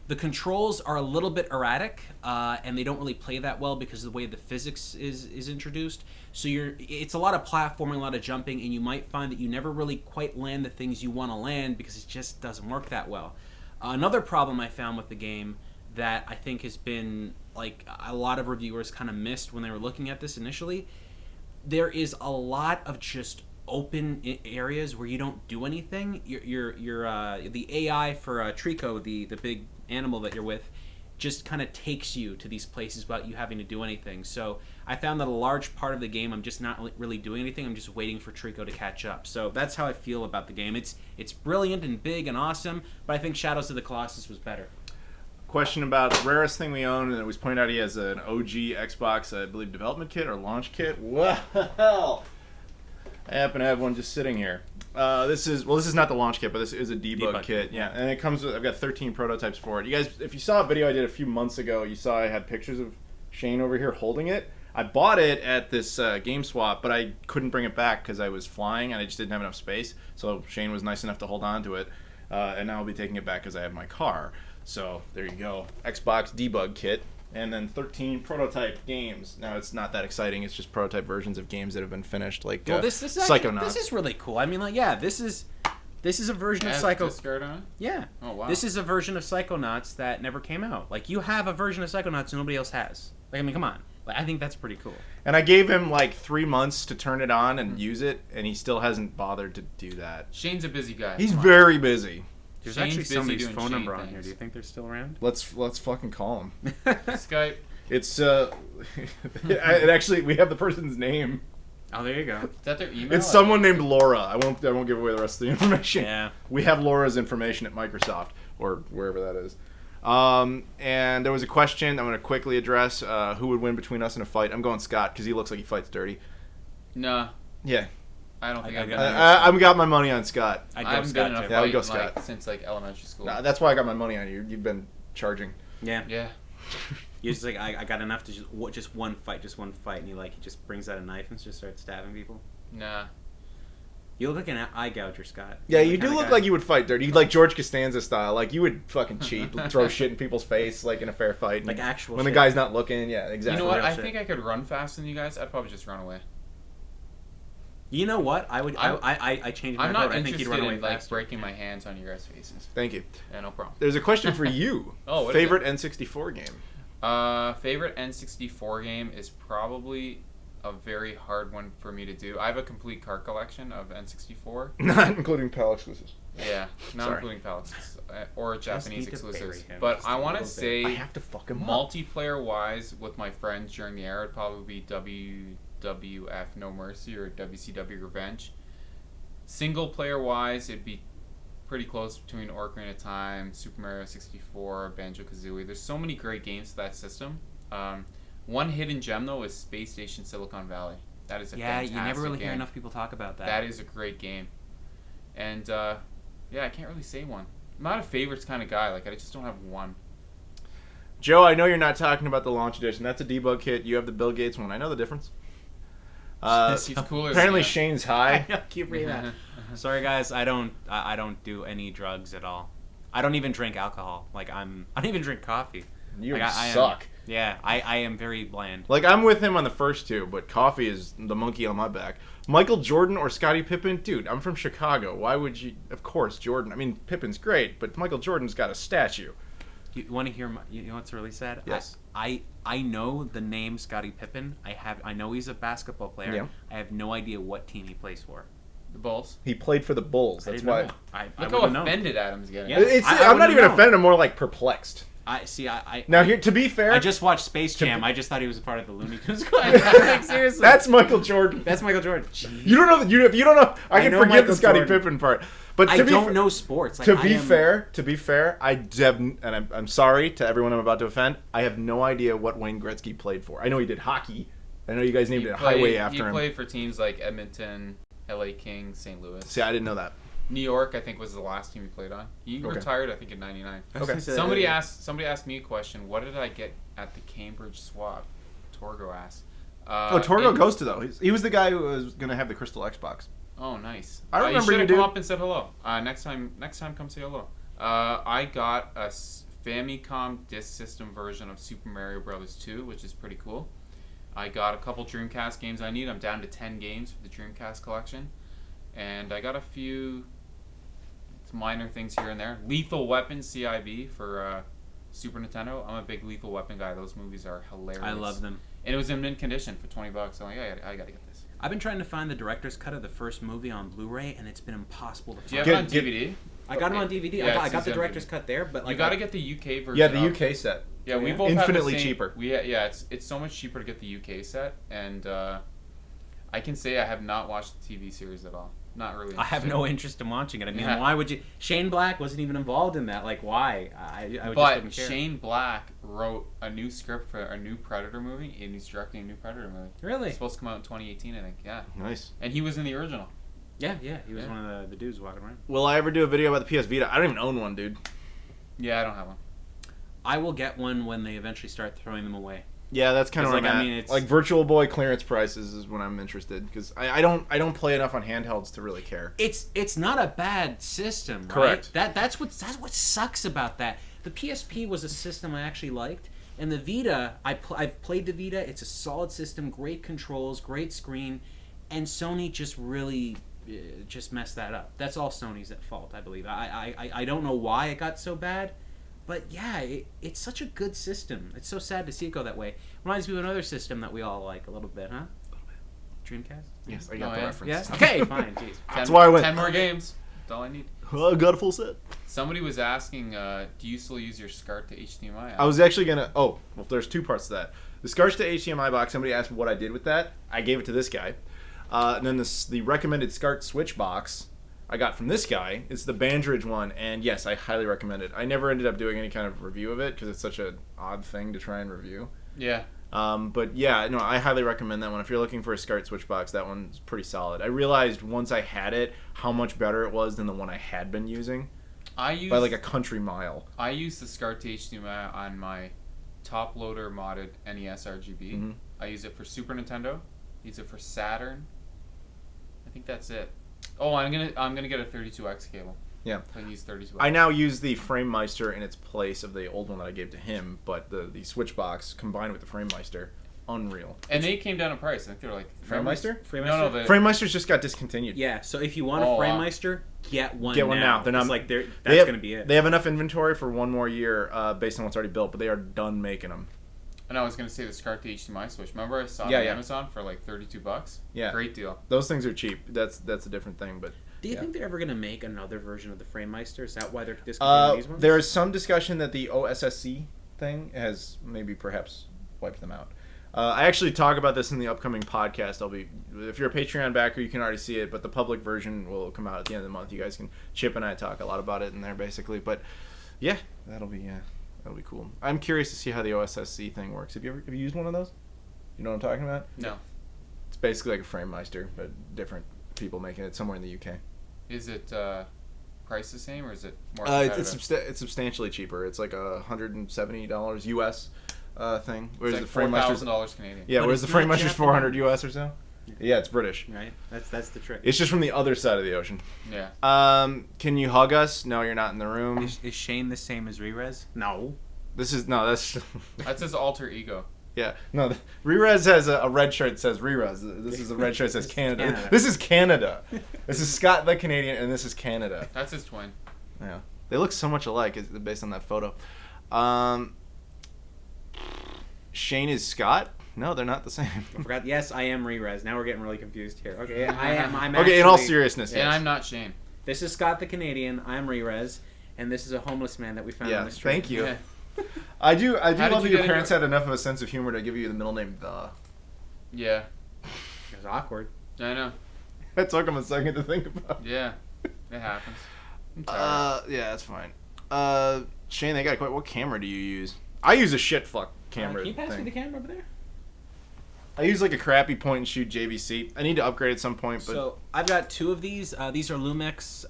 The controls are a little bit erratic, and they don't really play that well because of the way the physics is introduced. So it's a lot of platforming, a lot of jumping, and you might find that you never really quite land the things you want to land because it just doesn't work that well. Another problem I found with the game that I think has been like a lot of reviewers kind of missed when they were looking at this initially, there is a lot of just open areas where you don't do anything. The AI for Trico, the big animal that you're with, just kind of takes you to these places without you having to do anything. So I found that a large part of the game I'm just not really doing anything. I'm just waiting for Trico to catch up. So that's how I feel about the game. It's brilliant and big and awesome, but I think Shadows of the Colossus was better. Question about the rarest thing we own, and it was pointed out he has an OG Xbox, I believe, development kit or launch kit. Well, I happen to have one just sitting here. This is not the launch kit, but this is a debug kit. Yeah, and it comes with, I've got 13 prototypes for it. You guys, if you saw a video I did a few months ago, you saw I had pictures of Shane over here holding it. I bought it at this Game Swap, but I couldn't bring it back because I was flying and I just didn't have enough space. So Shane was nice enough to hold on to it, and now I'll be taking it back because I have my car. So there you go, Xbox debug kit. And then 13 prototype games. Now, it's not that exciting. It's just prototype versions of games that have been finished, like Psychonauts. This is really cool. I mean, like, yeah, this is a version of Psychonauts. Yeah. Oh, wow. This is a version of Psychonauts that never came out. Like, you have a version of Psychonauts nobody else has. Like, I mean, come on. Like, I think that's pretty cool. And I gave him, like, 3 months to turn it on and use it, and he still hasn't bothered to do that. Shane's a busy guy. He's very busy. There's Shane's actually busy somebody's doing phone Shane number on things. here. Do you think they're still around? Let's fucking call him. Skype. It's it actually, we have the person's name. Oh, there you go. Is that their email? It's someone named Laura. I won't give away the rest of the information. Yeah. We have Laura's information at Microsoft or wherever that is. And there was a question I'm going to quickly address. Who would win between us in a fight? I'm going Scott because he looks like he fights dirty. Nah. Yeah. I don't think I've I've got my money on Scott. I haven't been in a Yeah, I would fight go Scott. like, since like elementary school. Nah, that's why I got my money on you. You've been charging. Yeah. Yeah. You're just like, I got enough to just one fight, and he just brings out a knife and just starts stabbing people. Nah. You look like an eye gouger, Scott. Yeah, you do look like you would fight dirty. You'd like George Costanza style. Like, you would fucking cheat, throw shit in people's face, like, in a fair fight. Like actual when shit. the guy's not looking, yeah, exactly. You know what? I shit. think I could run faster than you guys. I'd probably just run away. You know what? I changed my I'm vote. not I think interested he'd run away in like faster. breaking my hands on your guys' faces. Thank you. Yeah, no problem. There's a question for you. Oh, what is favorite N64 game? Favorite N64 game is probably a very hard one for me to do. I have a complete card collection of N64. Not including PAL exclusives. Yeah, not Sorry. including PAL or Japanese need to exclusives. bury him But just I a want to little bit. say I have to fuck him up. multiplayer-wise with my friends during the era would probably be WWF No Mercy or WCW Revenge. Single player wise, it'd be pretty close between Ocarina of Time, Super Mario 64, Banjo-Kazooie. There's so many great games to that system. One hidden gem though is Space Station Silicon Valley. That is a fantastic you never really game. hear enough people talk about that. That is a great game. And yeah, I can't really say one. I'm not a favorites kind of guy. Like I just don't have one. Joe, I know you're not talking about the launch edition. That's a debug kit. You have the Bill Gates one. I know the difference. He's cooler. Apparently, than Shane's I high. keep reading that. Sorry guys, I don't do any drugs at all. I don't even drink alcohol. Like I don't even drink coffee. You Like, I suck. I am very bland. Like, I'm with him on the first two, but coffee is the monkey on my back. Michael Jordan or Scottie Pippen? Dude, I'm from Chicago. Why would you... Of course, Jordan. I mean, Pippen's great, but Michael Jordan's got a statue. You want to hear? You know what's really sad? Yes. I know the name Scottie Pippen. I know he's a basketball player. Yeah. I have no idea what team he plays for. The Bulls. He played for the Bulls. I That's didn't why... know. I Look how wouldn't know. offended Adam's getting. Yeah. I'm not wouldn't even know. offended. I'm more, like, perplexed. I Now, here, to be fair... I just watched Space Jam. I just thought he was a part of the Looney Tunes squad. Like, seriously. That's Michael Jordan. That's Michael Jordan. Jeez. You don't know that you don't know. I can know forgive Michael the Scottie Jordan. Pippen part, but I don't know sports. Like, To be fair, I'm sorry to everyone I'm about to offend. I have no idea what Wayne Gretzky played for. I know he did hockey. I know you guys named it Highway after him. He played for teams like Edmonton, LA Kings, St. Louis. See, I didn't know that. New York, I think, was the last team he played on. He retired, I think, in '99. Okay. Somebody asked me a question. What did I get at the Cambridge swap? Torgo asked. Torgo goes to though. He was the guy who was gonna have the Crystal Xbox. Oh, nice. I remember you should you, have dude. come up and said hello. Next time, come say hello. I got a Famicom Disk System version of Super Mario Bros. 2, which is pretty cool. I got a couple Dreamcast games I need. I'm down to 10 games for the Dreamcast collection. And I got a few minor things here and there. Lethal Weapon CIB for Super Nintendo. I'm a big Lethal Weapon guy. Those movies are hilarious. I love them. And it was in mint condition for $20. I'm like, I gotta get this. I've been trying to find the director's cut of the first movie on Blu-ray, and it's been impossible to Do you find. have it on DVD? I got it on DVD. Yeah, I got the it's director's DVD. cut there, but like You gotta get the UK version. Yeah, the UK set. Yeah, we Yeah. both have the Infinitely same- cheaper. It's so much cheaper to get the UK set, and I can say I have not watched the TV series at all. Not really. I have interested. no interest in watching it. I mean, Yeah. why would you? Shane Black wasn't even involved in that. Like, why? I just But didn't care. Shane Black wrote a new script for a new Predator movie, and he's directing a new Predator movie. Really? It's supposed to come out in 2018, I think. Yeah. Nice. And he was in the original. Yeah, he was Yeah. one of the dudes walking around. Will I ever do a video about the PS Vita? I don't even own one, dude. Yeah, I don't have one. I will get one when they eventually start throwing them away. Yeah, that's kind of It's what like, I'm I at. mean, it's- Like Virtual Boy clearance prices is when I'm interested because I don't play enough on handhelds to really care. It's not a bad system, right? Correct. That's what sucks about that. The PSP was a system I actually liked, and the Vita I've played the Vita. It's a solid system, great controls, great screen, and Sony just really just messed that up. That's all Sony's at fault, I believe. I don't know why it got so bad. But yeah, it's such a good system. It's so sad to see it go that way. Reminds me of another system that we all like a little bit, huh? Dreamcast? Yes, I got Oh, the yeah. reference. Yeah? Okay, fine. Jeez. That's why I went. 10 more games. That's all I need. Oh, I got a full set. Somebody was asking, do you still use your SCART to HDMI? I was actually gonna. Oh, well, there's two parts to that. The SCART to HDMI box. Somebody asked me what I did with that. I gave it to this guy, and then the recommended SCART switch box I got from this guy. It's the Bandridge one, and yes, I highly recommend it. I never ended up doing any kind of review of it because it's such an odd thing to try and review. Yeah. But yeah, no, I highly recommend that one. If you're looking for a SCART switch box, that one's pretty solid. I realized once I had it how much better it was than the one I had been using I use by like a country mile. I use the SCART to HDMI on my top loader modded NES RGB. Mhm. I use it for Super Nintendo. Use it for Saturn. I think that's it. Oh, I'm gonna get a 32X cable. Yeah. I use 32X. I now use the FrameMeister in its place of the old one that I gave to him, but the switch box combined with the FrameMeister, unreal. And they came down in price. I think they're like FrameMeister? No, the FrameMeister's just got discontinued. Yeah, so if you want a Oh, wow. FrameMeister, get one Get one now. They're not It's like They that's have- going to be it. They have enough inventory for one more year based on what's already built, but they are done making them. And I was gonna say the SCART to HDMI switch. Remember I saw it Yeah, on yeah. Amazon for like $32. Yeah. Great deal. Those things are cheap. That's a different thing, but Do you yeah. think they're ever going to make another version of the FrameMeister? Is that why they're discontinuing these ones? there is some discussion that the OSSC thing has maybe perhaps wiped them out. I actually talk about this in the upcoming podcast. If you're a Patreon backer, you can already see it, but the public version will come out at the end of the month. You guys can, Chip and I talk a lot about it in there, basically. But yeah, that'll be cool. I'm curious to see how the OSSC thing works. Have you used one of those? You know what I'm talking about? No. It's basically like a FrameMeister, but different people making it somewhere in the UK. Is it price the same, or is it more it's substantially cheaper. It's like $170 US thing. Whereas it's the like FrameMeister's $4,000 Canadian. yeah, But whereas the it's not FrameMeister's $400 US or so. Yeah, it's British. Right. That's the trick. It's just from the other side of the ocean. Yeah. Can you hug us? No, you're not in the room. Is Shane the same as Rerez? No. That's That's his alter ego. yeah. No, Rerez has a red shirt that says Rerez. This is a red shirt that says Canada. Canada. This is Canada. This is Scott the Canadian, and this is Canada. That's his twin. Yeah. They look so much alike based on that photo. Shane is Scott? No, they're not the same. I forgot. Yes, I am Rerez. Now we're getting really confused here. Okay, I am. I'm okay, actually, in all seriousness, And yes. I'm not Shane. This is Scott the Canadian. I'm Rerez, and this is a homeless man that we found on the street. Thank you. Yeah. I do How did love that you your get parents into had enough of a sense of humor to give you the middle name The. Yeah. It was awkward. I know. That took him a second to think about. Yeah. It happens. I'm tired. Yeah, that's fine. Shane, they got quite. What camera do you use? I use a shit fuck camera Can you pass me thing. the camera over there? I use like a crappy point and shoot JVC. I need to upgrade at some point, but So I've got two of these. These are Lumix.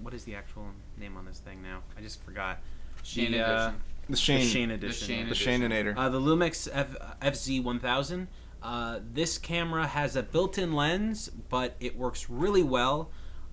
What is the actual name on this thing now? I just forgot. Shane the, edition. the Shane, The Shane edition. the Shaneinator. The Lumix FZ1000. This camera has a built-in lens, but it works really well.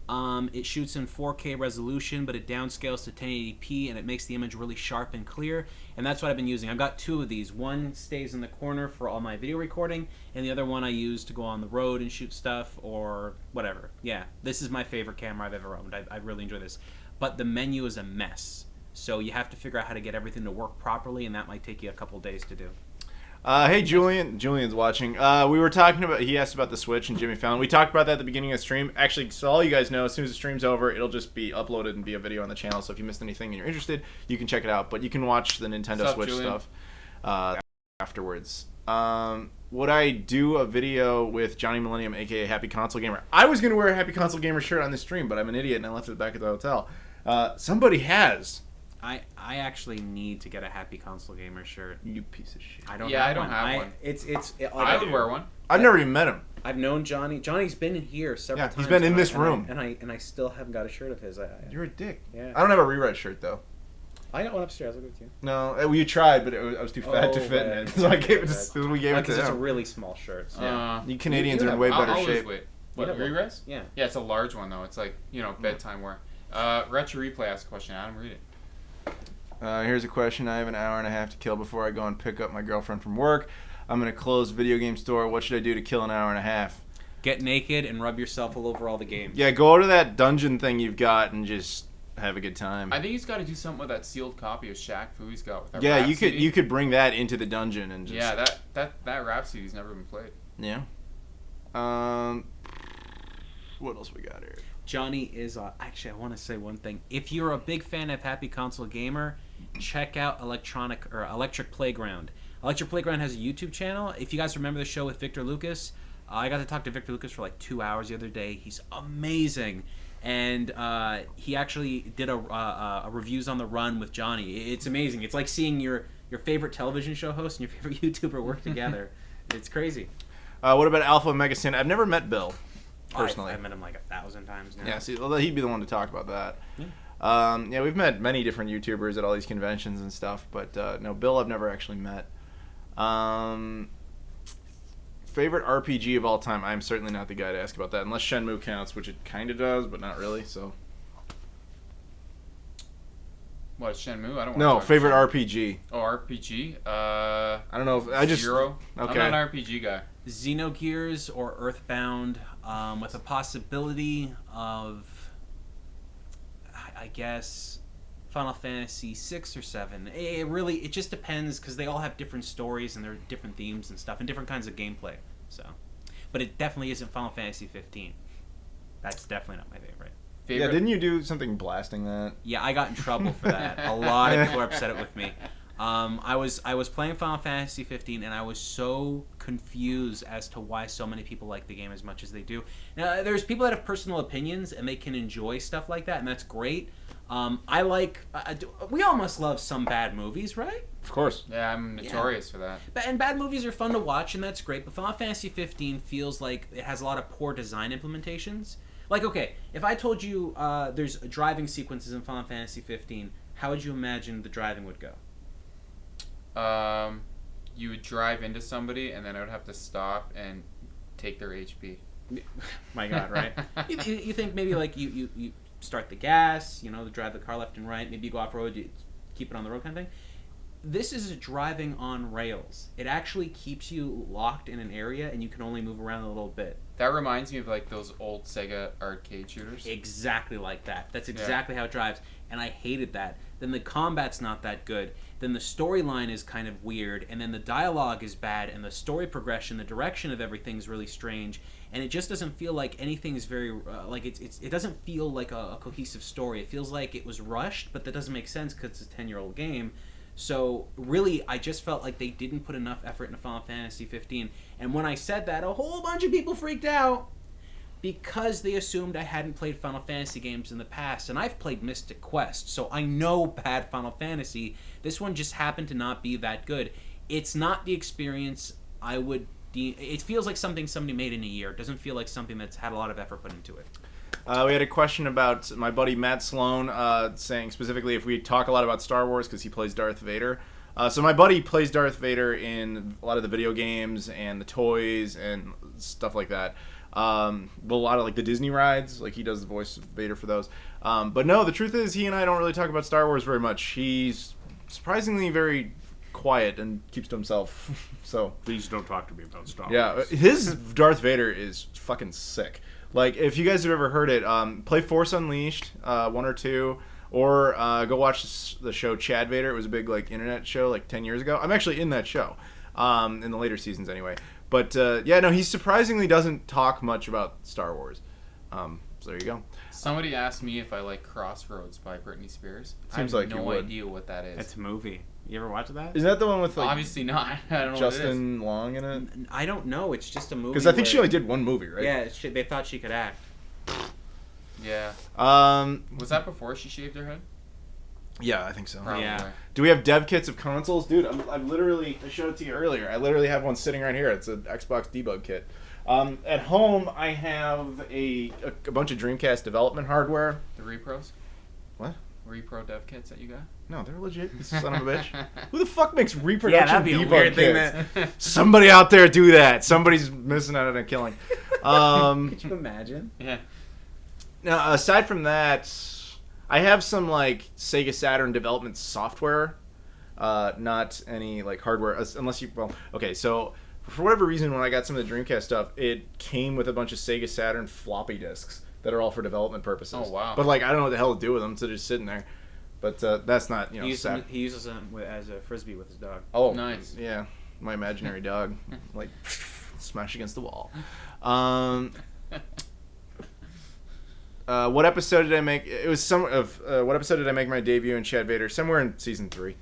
It shoots in 4K resolution, but it downscales to 1080p, and it makes the image really sharp and clear. And that's what I've been using. I've got two of these. One stays in the corner for all my video recording, and the other one I use to go on the road and shoot stuff or whatever. Yeah, this is my favorite camera I've ever owned. I really enjoy this. But the menu is a mess. So you have to figure out how to get everything to work properly, and that might take you a couple days to do. Hey, Julian. Julian's watching. We were talking about. He asked about the Switch and Jimmy Fallon. We talked about that at the beginning of the stream. Actually, so all you guys know, as soon as the stream's over, it'll just be uploaded and be a video on the channel. So if you missed anything and you're interested, you can check it out. But you can watch the Nintendo What's up, Switch Julian? stuff afterwards. Would I do a video with Johnny Millennium, aka Happy Console Gamer? I was gonna wear a Happy Console Gamer shirt on the stream, but I'm an idiot and I left it back at the hotel. Somebody has. I actually need to get a Happy Console Gamer shirt. You piece of shit. I don't. Yeah, have I don't one. have one. I would wear one. I've never even met him. I've known Johnny. Johnny's been here several times. He's been in and this room. and I still haven't got a shirt of his. You're a dick. Yeah. I don't have a Rerez shirt though. I got one upstairs. I'll give it to you. No, you tried, but I was too fat to fit in it, so I gave it. We gave it to Because it's a him. really small shirt. So. Yeah. You Canadians are in have way one. better I'll shape. Wait. What, You have one. Rerez? Yeah. Yeah, it's a large one, though. It's like, bedtime wear. Retro Replay asked a question. Adam, read it. Here's a question. I have an hour and a half to kill before I go and pick up my girlfriend from work. I'm in a closed video game store. What should I do to kill an hour and a half? Get naked and rub yourself all over all the games. Yeah, go to that dungeon thing you've got and just have a good time. I think he's got to do something with that sealed copy of Shaq Fu he's got with that Yeah, rap you CD. could bring that into the dungeon and just Yeah, that rap CD's never been played. yeah. What else we got here? Johnny is actually. I want to say one thing. If you're a big fan of Happy Console Gamer, check out Electric Playground. Electric Playground has a YouTube channel. If you guys remember the show with Victor Lucas, I got to talk to Victor Lucas for like 2 hours the other day. He's amazing, and he actually did a reviews on the run with Johnny. It's amazing. It's like seeing your favorite television show host and your favorite YouTuber work together. It's crazy. What about Alpha Omega Sin? I've never met Bill personally. I've met him like 1,000 times now. Yeah, see, well, he'd be the one to talk about that. Yeah. We've met many different YouTubers at all these conventions and stuff, but no, Bill I've never actually met. Favorite RPG of all time? I'm certainly not the guy to ask about that, unless Shenmue counts, which it kind of does, but not really. So. What, Shenmue? I don't. No, want to favorite RPG. Oh, RPG. I don't know. If, I just Zero. Okay. I'm not an RPG guy. Xenogears or Earthbound, with a possibility of, I guess, Final Fantasy 6 or 7. It just depends because they all have different stories and there are different themes and stuff and different kinds of gameplay. So, but it definitely isn't Final Fantasy 15. That's definitely not my favorite. Favorite? Yeah, didn't you do something blasting that? Yeah, I got in trouble for that. A lot of people are upset with me. I was playing Final Fantasy 15, and I was so confused as to why so many people like the game as much as they do. Now, there's people that have personal opinions, and they can enjoy stuff like that, and that's great. We all must love some bad movies, right? Of course. Yeah, I'm notorious for that. And bad movies are fun to watch, and that's great. But Final Fantasy 15 feels like it has a lot of poor design implementations. Like, okay, if I told you there's driving sequences in Final Fantasy 15, how would you imagine the driving would go? You would drive into somebody, and then I would have to stop and take their HP. My God, right? you think maybe like you start the gas, drive the car left and right. Maybe you go off road, you keep it on the road kind of thing. This is driving on rails. It actually keeps you locked in an area, and you can only move around a little bit. That reminds me of like those old Sega arcade shooters. Exactly like that. That's exactly how it drives, and I hated that. Then the combat's not that good. Then the storyline is kind of weird, and then the dialogue is bad, and the story progression, the direction of everything's really strange, and it just doesn't feel like anything's very it doesn't feel like a cohesive story. It feels like it was rushed, but that doesn't make sense because it's a 10-year-old game. So really, I just felt like they didn't put enough effort into Final Fantasy 15. And when I said that, a whole bunch of people freaked out because they assumed I hadn't played Final Fantasy games in the past. And I've played Mystic Quest, so I know bad Final Fantasy. This one just happened to not be that good. It's not the experience I would... It feels like something somebody made in a year. It doesn't feel like something that's had a lot of effort put into it. We had a question about my buddy Matt Sloan saying specifically if we talk a lot about Star Wars because he plays Darth Vader. So my buddy plays Darth Vader in a lot of the video games and the toys and stuff like that. A lot of like the Disney rides, like he does the voice of Vader for those. But no, the truth is he and I don't really talk about Star Wars very much. He's surprisingly very quiet and keeps to himself. So please don't talk to me about Star Wars. Yeah, his Darth Vader is fucking sick. Like, if you guys have ever heard it, play Force Unleashed 1 or 2, or go watch the show Chad Vader. It was a big like internet show like 10 years ago. I'm actually in that show, in the later seasons anyway. But he surprisingly doesn't talk much about Star Wars. So there you go. Somebody asked me if I like Crossroads by Britney Spears. Seems I like have you no would. idea what that is. It's a movie. You ever watch that? Isn't that the one with like obviously not? I don't know Justin Long in it? I don't know. It's just a movie. Because I think she only did one movie, right? Yeah, they thought she could act. Yeah. Was that before she shaved her head? Yeah, I think so. Probably. Yeah. Do we have dev kits of consoles? Dude, I'm literally... I showed it to you earlier. I literally have one sitting right here. It's an Xbox debug kit. At home, I have a bunch of Dreamcast development hardware. The Repros? What? Repro dev kits that you got? No, they're legit, you son of a bitch. Who the fuck makes reproduction that'd be a debug weird kits? thing Somebody out there do that. Somebody's missing out on a killing. Could you imagine? Yeah. Now, aside from that, I have some like Sega Saturn development software, not any like hardware. Unless you, so for whatever reason, when I got some of the Dreamcast stuff, it came with a bunch of Sega Saturn floppy disks that are all for development purposes. Oh wow! But like, I don't know what the hell to do with them, so they're just sitting there. But that's not He uses them as a frisbee with his dog. Oh, nice. Yeah, my imaginary dog, like smash against the wall. What episode did I make? It was what episode did I make my debut in Chad Vader? Somewhere in season 3.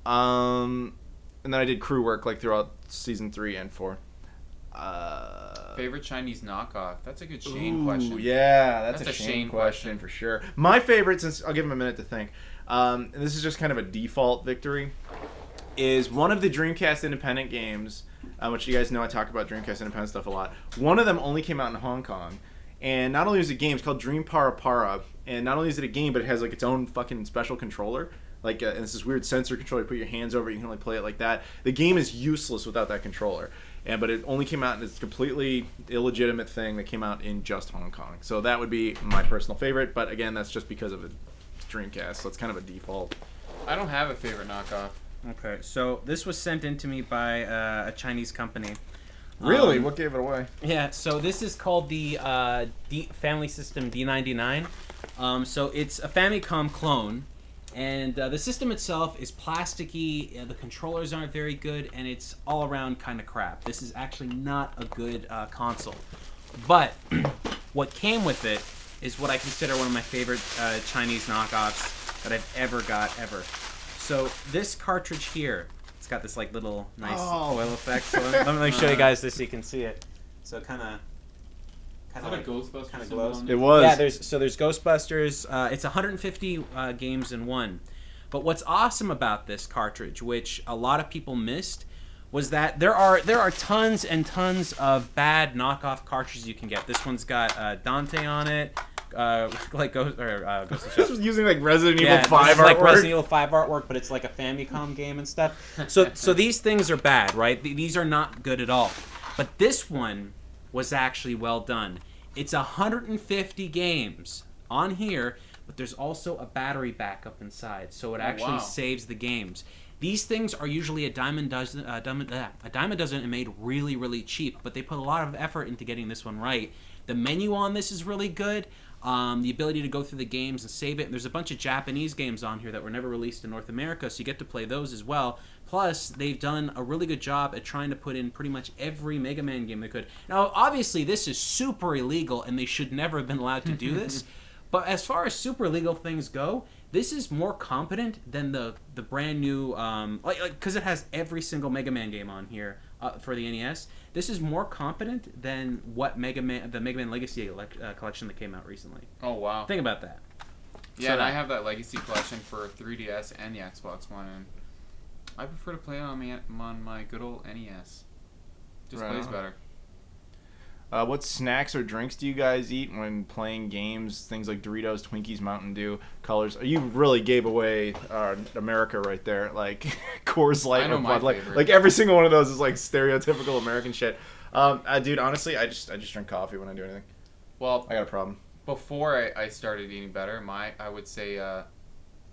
And then I did crew work like throughout season 3 and 4. Favorite Chinese knockoff? That's a good Shane question. Yeah, that's a Shane question for sure. My favorite, since I'll give him a minute to think, and this is just kind of a default victory, is one of the Dreamcast independent games, which you guys know I talk about Dreamcast independent stuff a lot. One of them only came out in Hong Kong. And not only is it a game, it's called Dream Para Para, and not only is it a game, but it has like its own fucking special controller. Like, and it's this weird sensor controller. You put your hands over it, you can only play it like that. The game is useless without that controller. But it only came out, and it's a completely illegitimate thing that came out in just Hong Kong. So that would be my personal favorite, but again, that's just because of the Dreamcast, so it's kind of a default. I don't have a favorite knockoff. Okay, so this was sent in to me by a Chinese company. Really? What gave it away? Yeah, so this is called the Family System D99. So it's a Famicom clone, and the system itself is plasticky, the controllers aren't very good, and it's all around kind of crap. This is actually not a good console. But what came with it is what I consider one of my favorite Chinese knockoffs that I've ever got, ever. So this cartridge here, it's got this like little nice foil effect. So let me show you guys this so you can see it. So kind of like Ghostbusters kind of glows. It was. Yeah, there's Ghostbusters. It's 150 games in one. But what's awesome about this cartridge, which a lot of people missed, was that there are tons and tons of bad knockoff cartridges you can get. This one's got Dante on it, like Ghost of This was using like Resident Evil 5 this is artwork. like Resident Evil 5 artwork, but it's like a Famicom game and stuff. So these things are bad, right? These are not good at all. But this one was actually well done. It's 150 games on here, but there's also a battery backup inside, so it actually saves the games. These things are usually a dime a dozen and made really, really cheap, but they put a lot of effort into getting this one right. The menu on this is really good. The ability to go through the games and save it. And there's a bunch of Japanese games on here that were never released in North America, so you get to play those as well. Plus, they've done a really good job at trying to put in pretty much every Mega Man game they could. Now, obviously, this is super illegal, and they should never have been allowed to do this. But as far as super illegal things go, this is more competent than the brand new, because it has every single Mega Man game on here for the NES. This is more competent than what the Mega Man Legacy collection that came out recently. Oh, wow. Think about that. Yeah, and I have that Legacy collection for 3DS and the Xbox One, and I prefer to play it on my good old NES. Just plays better. What snacks or drinks do you guys eat when playing games? Things like Doritos, Twinkies, Mountain Dew, Colors. You really gave away America right there. Like Coors Light or Bud Light. Like every single one of those is like stereotypical American shit. Dude, honestly, I just drink coffee when I do anything. Well, I got a problem. Before I started eating better, I would say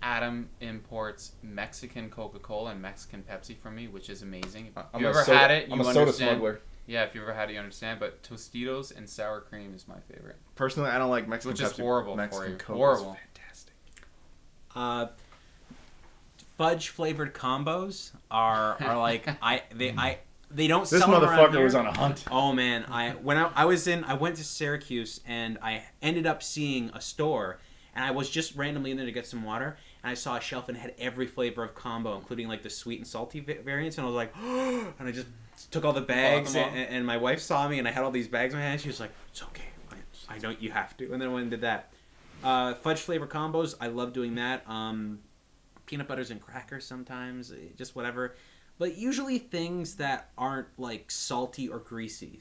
Adam imports Mexican Coca-Cola and Mexican Pepsi from me, which is amazing. If you ever had it, you understand. I'm a soda smuggler. Yeah, if you ever had it, you understand. But Tostitos and sour cream is my favorite. Personally, I don't like Mexican Pepsi. Which is horrible Mexican for you. Coke Horrible. Is fantastic. Fudge flavored combos are like they don't. This sell them around motherfucker here. was on a hunt. Oh man, I went to Syracuse and I ended up seeing a store. And I was just randomly in there to get some water, and I saw a shelf and it had every flavor of combo, including like the sweet and salty variants. And I was like, and I just took all the bags, and my wife saw me, and I had all these bags in my hand. She was like, "It's okay, I know you have to." And then I went and did that. Fudge flavor combos, I love doing that. Peanut butters and crackers sometimes, just whatever. But usually things that aren't like salty or greasy,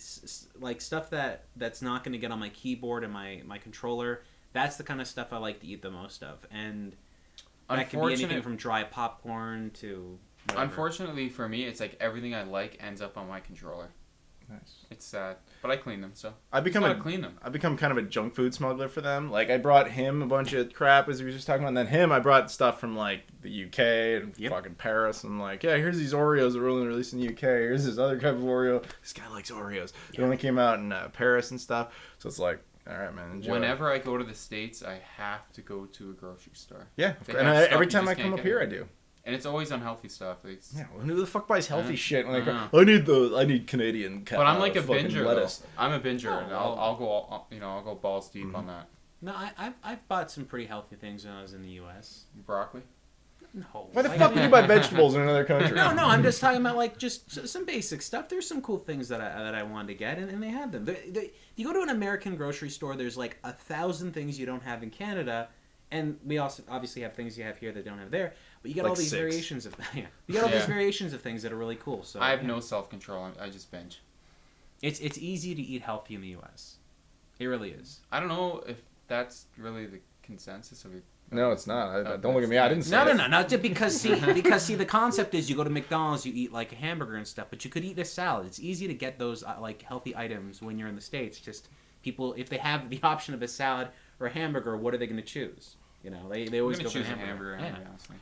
like stuff that's not going to get on my keyboard and my controller. That's the kind of stuff I like to eat the most of, and that can be anything from dry popcorn to whatever. Unfortunately for me, it's like everything I like ends up on my controller. Nice. It's sad, but I clean them, so I've become kind of a junk food smuggler for them. Like I brought him a bunch of crap as we were just talking about, and then I brought stuff from like the UK and fucking Paris. And I'm like, yeah, here's these Oreos that were only released in the UK. Here's this other type of Oreo. This guy likes Oreos. They only came out in Paris and stuff. So it's like, all right, man. Enjoy. Whenever I go to the States, I have to go to a grocery store. Yeah, and every time I come up here, I do. And it's always unhealtly stuff. Yeah, well, who the fuck buys healthy shit? Like, I need Canadian. But I'm like a binger. Lettuce. I'm a binger, and I'll go balls deep on that. No, I've bought some pretty healthy things when I was in the U.S. Broccoli. No. Why the fuck would you buy vegetables in another country? No, I'm just talking about like just some basic stuff. There's some cool things that I wanted to get, and they had them. You go to an American grocery store, there's like 1,000 things you don't have in Canada, and we also obviously have things you have here that don't have there. But you get all these variations of these variations of things that are really cool. So I have no self-control. I just binge. It's easy to eat healthy in the U.S. It really is. I don't know if that's really the consensus of it. No, it's not. Don't look at me. I didn't say it. No. Because see, the concept is you go to McDonald's, you eat like a hamburger and stuff, but you could eat a salad. It's easy to get those like healthy items when you're in the States. Just people, if they have the option of a salad or a hamburger, what are they going to choose? You know, they always go for a hamburger. Honestly.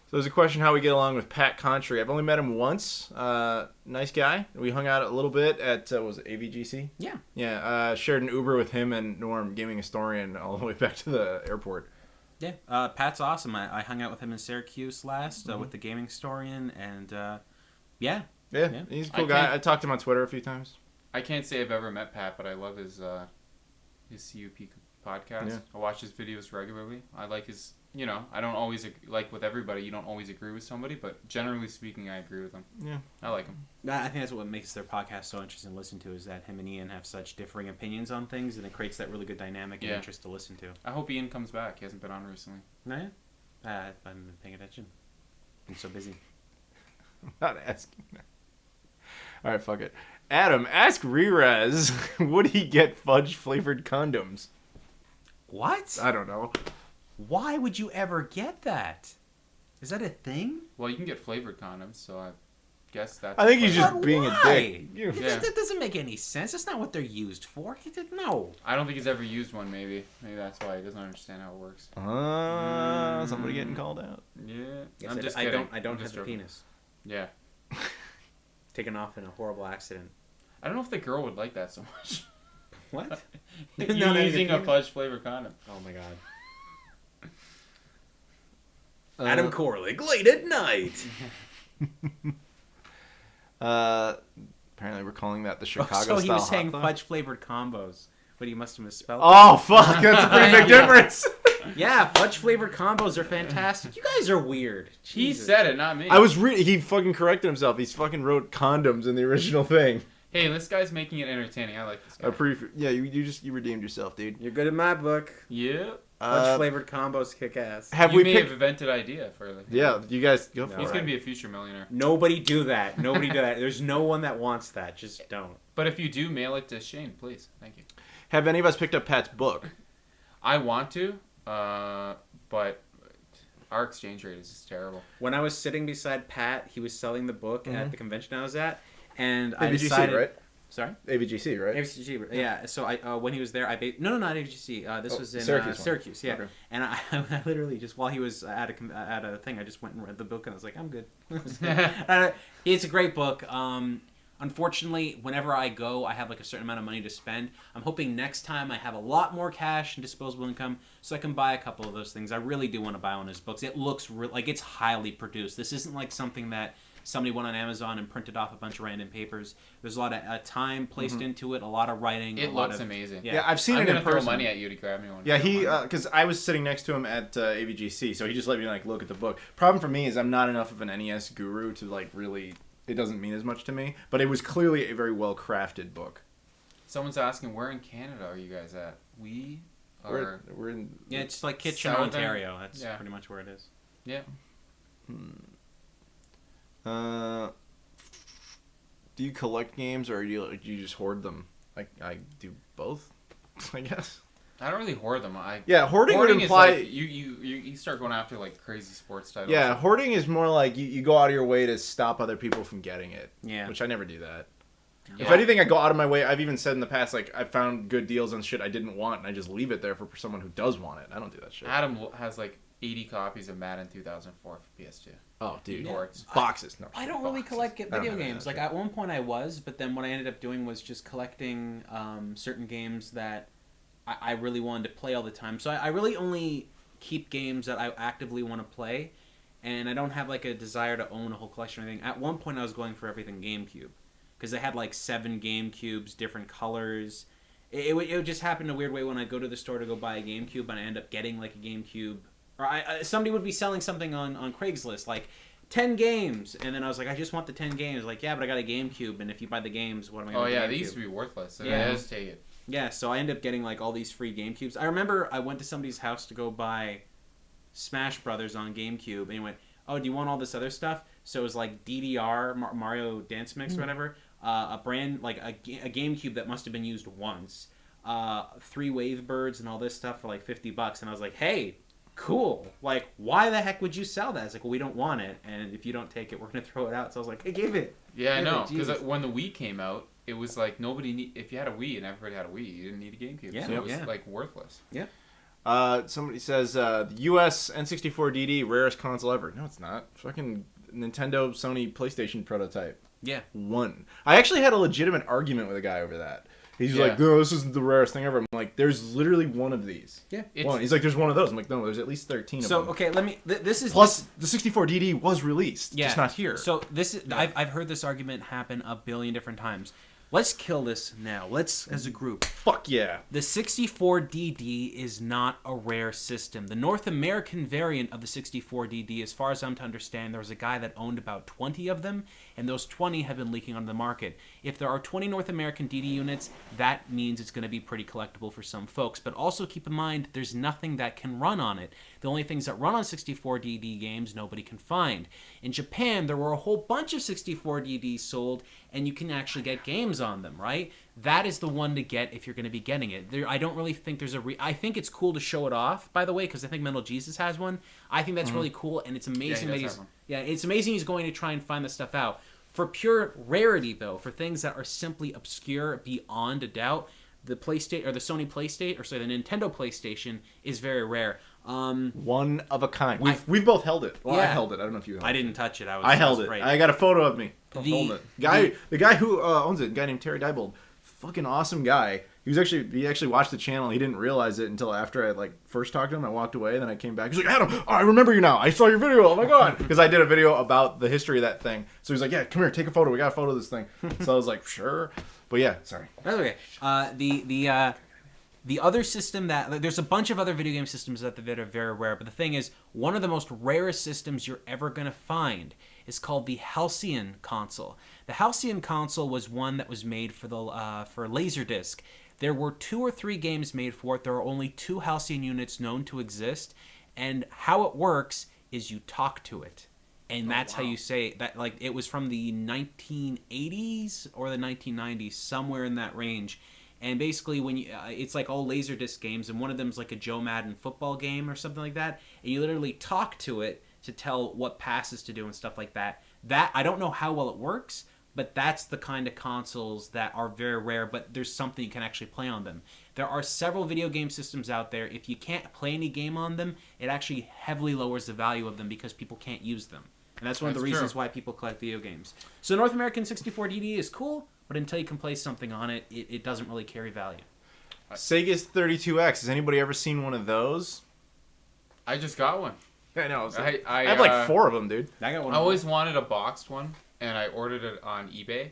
So there's a question how we get along with Pat Contry. I've only met him once. Nice guy. We hung out a little bit at, was it AVGC? Yeah. Yeah. Shared an Uber with him and Norm, gaming historian, all the way back to the airport. Yeah. Pat's awesome. I hung out with him in Syracuse last with the gaming historian, and yeah. He's a cool guy. I talked to him on Twitter a few times. I can't say I've ever met Pat, but I love his CUP podcast. Yeah. I watch his videos regularly. I like his, I don't always, like with everybody, you don't always agree with somebody, but generally speaking, I agree with him. Yeah. I like him. I think that's what makes their podcast so interesting to listen to, is that him and Ian have such differing opinions on things, and it creates that really good dynamic and interest to listen to. I hope Ian comes back. He hasn't been on recently. No, yeah? I haven't been paying attention. I'm so busy. I'm not asking that. All right, fuck it. Adam, ask Rerez, would he get fudge-flavored condoms? What? I don't know. Why would you ever get that? Is that a thing? Well, you can get flavored condoms, so I guess that's... I think he's just But being a why? dick. That doesn't make any sense. That's not what they're used for. No. I don't think he's ever used one, maybe. Maybe that's why he doesn't understand how it works. Somebody getting called out. Yeah. Yes, I'm just kidding. I don't I'm just have a joking. penis. Yeah. Taken off in a horrible accident. I don't know if the girl would like that so much. What? You Not having using a a penis? fudge flavored condom. Oh my god. Adam Koralik, late at night. Apparently we're calling that the Chicago So he was style saying hot dog. fudge flavored combos, but he must have misspelled. Oh fuck, that's a pretty big difference. Yeah, fudge flavored combos are fantastic. You guys are weird. He Jesus. said it, not me. He fucking corrected himself. He's fucking wrote condoms in the original thing. Hey, this guy's making it entertaining. I like this guy. Yeah, you redeemed yourself, dude. You're good in my book. Yeah. Fudge flavored combos kick ass. Have You we may picked? have invented idea for like. Yeah, you guys go for He's it. gonna be a future millionaire. Nobody do that. Nobody do that. There's no one that wants that. Just don't. But if you do, mail it to Shane, please. Thank you. Have any of us picked up Pat's book? I want to, but our exchange rate is just terrible. When I was sitting beside Pat, he was selling the book at the convention I was at, and I AVGC, decided. right? Sorry. AVGC, right? AVGC, yeah. So I when he was there, no, not AVGC. This was in Syracuse Syracuse, yeah. Okay. And I literally just while he was at a thing, I just went and read the book, and I was like, I'm good. It's a great book. Unfortunately, whenever I go, I have like a certain amount of money to spend. I'm hoping next time I have a lot more cash and disposable income, so I can buy a couple of those things. I really do want to buy one of his books. It looks like it's highly produced. This isn't like something that somebody went on Amazon and printed off a bunch of random papers. There's a lot of time placed into it, a lot of writing. It looks amazing. Yeah, I've seen I'm it in gonna throw person. money at you to grab me one. Yeah, he because I was sitting next to him at AVGC, so he just let me like look at the book. Problem for me is I'm not enough of an NES guru to like really. It doesn't mean as much to me, but it was clearly a very well crafted book. Someone's asking, where in Canada are you guys at? We are. We're in. Yeah, it's like Kitchen, Southern- Ontario. That's yeah. pretty much where it is. Yeah. Do you collect games or do you just hoard them? I do both, I guess. I don't really hoard them. Hoarding would is imply like, you start going after like crazy sports titles. Yeah, hoarding is more like you go out of your way to stop other people from getting it. Yeah. Which I never do that. Yeah. If anything, I go out of my way. I've even said in the past, like, I found good deals on shit I didn't want, and I just leave it there for someone who does want it. I don't do that shit. Adam has like 80 copies of Madden 2004 for PS2. Oh, dude. Yeah. Boards. Boxes. No, I don't really boxes. collect I don't video have any of games. that Like shit. at one point I was, but then what I ended up doing was just collecting certain games that I really wanted to play all the time. So I really only keep games that I actively want to play, and I don't have like a desire to own a whole collection or anything. At one point I was going for everything GameCube, because they had like 7 GameCubes, different colors. It would just happen in a weird way when I go to the store to go buy a GameCube, and I end up getting like a GameCube, or somebody would be selling something on Craigslist like 10 games, and then I was like, I just want the 10 games. Like, yeah, but I got a GameCube, and if you buy the games, what am I going to do? Oh yeah, they used to be worthless. So Yeah. yeah, just take it. Yeah, so I ended up getting like all these free GameCubes. I remember I went to somebody's house to go buy Smash Brothers on GameCube, and he went, "Oh, do you want all this other stuff?" So it was like DDR, Mario Dance Mix, or whatever, a brand like a GameCube that must have been used once, 3 Wave Birds and all this stuff for like $50, and I was like, "Hey, cool! Like, why the heck would you sell that?" It's like, "Well, we don't want it, and if you don't take it, we're gonna throw it out." So I was like, "Hey, give it." Yeah, I Yeah, know. but Because Jesus. when the Wii came out, it was like if you had a Wii and everybody had a Wii, you didn't need a GameCube. Yeah, so it was yeah. like worthless. Somebody says the US N64 DD rarest console ever. No, it's not. Fucking Nintendo, Sony, PlayStation prototype. Yeah. One. I actually had a legitimate argument with a guy over that. He's Yeah. like, no, this isn't the rarest thing ever. I'm like, there's literally one of these. Yeah. One. He's like, there's one of those. I'm like, no, there's at least 13 So of them. okay, let me. This is Plus, the 64 DD was released. Yeah. Just not here. So this is I've heard this argument happen a billion different times. Let's kill this now. Let's, as a group. Fuck yeah. The 64DD is not a rare system. The North American variant of the 64DD, as far as I'm to understand, there was a guy that owned about 20 of them, and those 20 have been leaking on the market. If there are 20 North American DD units, that means it's going to be pretty collectible for some folks. But also keep in mind, there's nothing that can run on it. The only things that run on 64DD games, nobody can find. In Japan, there were a whole bunch of 64DDs sold, and you can actually get games on them, right? That is the one to get if you're going to be getting it. I don't really think there's I think it's cool to show it off, by the way, because I think Mental Jesus has one. I think that's really cool, and it's amazing it's amazing he's going to try and find this stuff out. For pure rarity, though, for things that are simply obscure beyond a doubt, the PlayStation or the Sony PlayStation, or sorry, the Nintendo PlayStation is very rare. One of a kind. We've both held it. Well, I held it. I don't know if you held it. I didn't touch it. I held it. I got a photo of me holding it. The guy who owns it, a guy named Terry Diebold, fucking awesome guy. He actually watched the channel. He didn't realize it until after I first talked to him. I walked away, then I came back. He's like, Adam, I remember you now. I saw your video. Oh my god, because I did a video about the history of that thing. So he's like, yeah, come here, take a photo. We got a photo of this thing. So I was like, sure. But yeah, sorry. That's okay. The other system there's a bunch of other video game systems that are very rare, but the thing is, one of the most rarest systems you're ever going to find is called the Halcyon console. The Halcyon console was one that was made for Laserdisc. There were 2 or 3 games made for it. There are only 2 Halcyon units known to exist, and how it works is you talk to it. And that's how you say that. It was from the 1980s or the 1990s, somewhere in that range. And basically, when it's like all Laserdisc games, and one of them is like a Joe Madden football game or something like that, and you literally talk to it to tell what passes to do and stuff like that. That I don't know how well it works, but that's the kind of consoles that are very rare, but there's something you can actually play on them. There are several video game systems out there. If you can't play any game on them, it actually heavily lowers the value of them because people can't use them. And that's one of the reasons why people collect video games. So North American 64DD is cool, but until you can play something on it, it doesn't really carry value. Sega's 32X. Has anybody ever seen one of those? I just got one. I know. I have like 4 of them, dude. I got one. I always wanted a boxed one, and I ordered it on eBay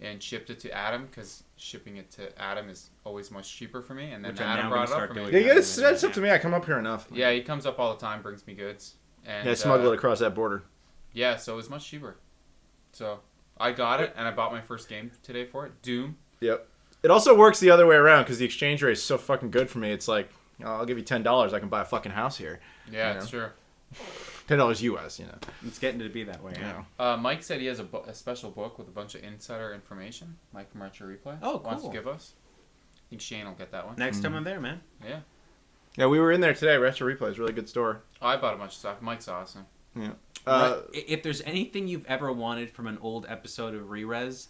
and shipped it to Adam because shipping it to Adam is always much cheaper for me. And then Adam brought it up for me. Yeah, it's up to me. I come up here enough. Yeah, he comes up all the time, brings me goods. And smuggle it across that border. Yeah, so it was much cheaper. So I got it, and I bought my first game today for it, Doom. Yep. It also works the other way around because the exchange rate is so fucking good for me. It's like, I'll give you $10. I can buy a fucking house here. Yeah, it's true. $10 US, It's getting to be that way. Mike said he has a special book with a bunch of insider information. Mike from Retro Replay. Oh, cool. Wants to give us. I think Shane will get that one. Next time I'm there, man. Yeah. Yeah, we were in there today. Retro Replay is a really good store. Oh, I bought a bunch of stuff. Mike's awesome. Yeah. If there's anything you've ever wanted from an old episode of Rerez,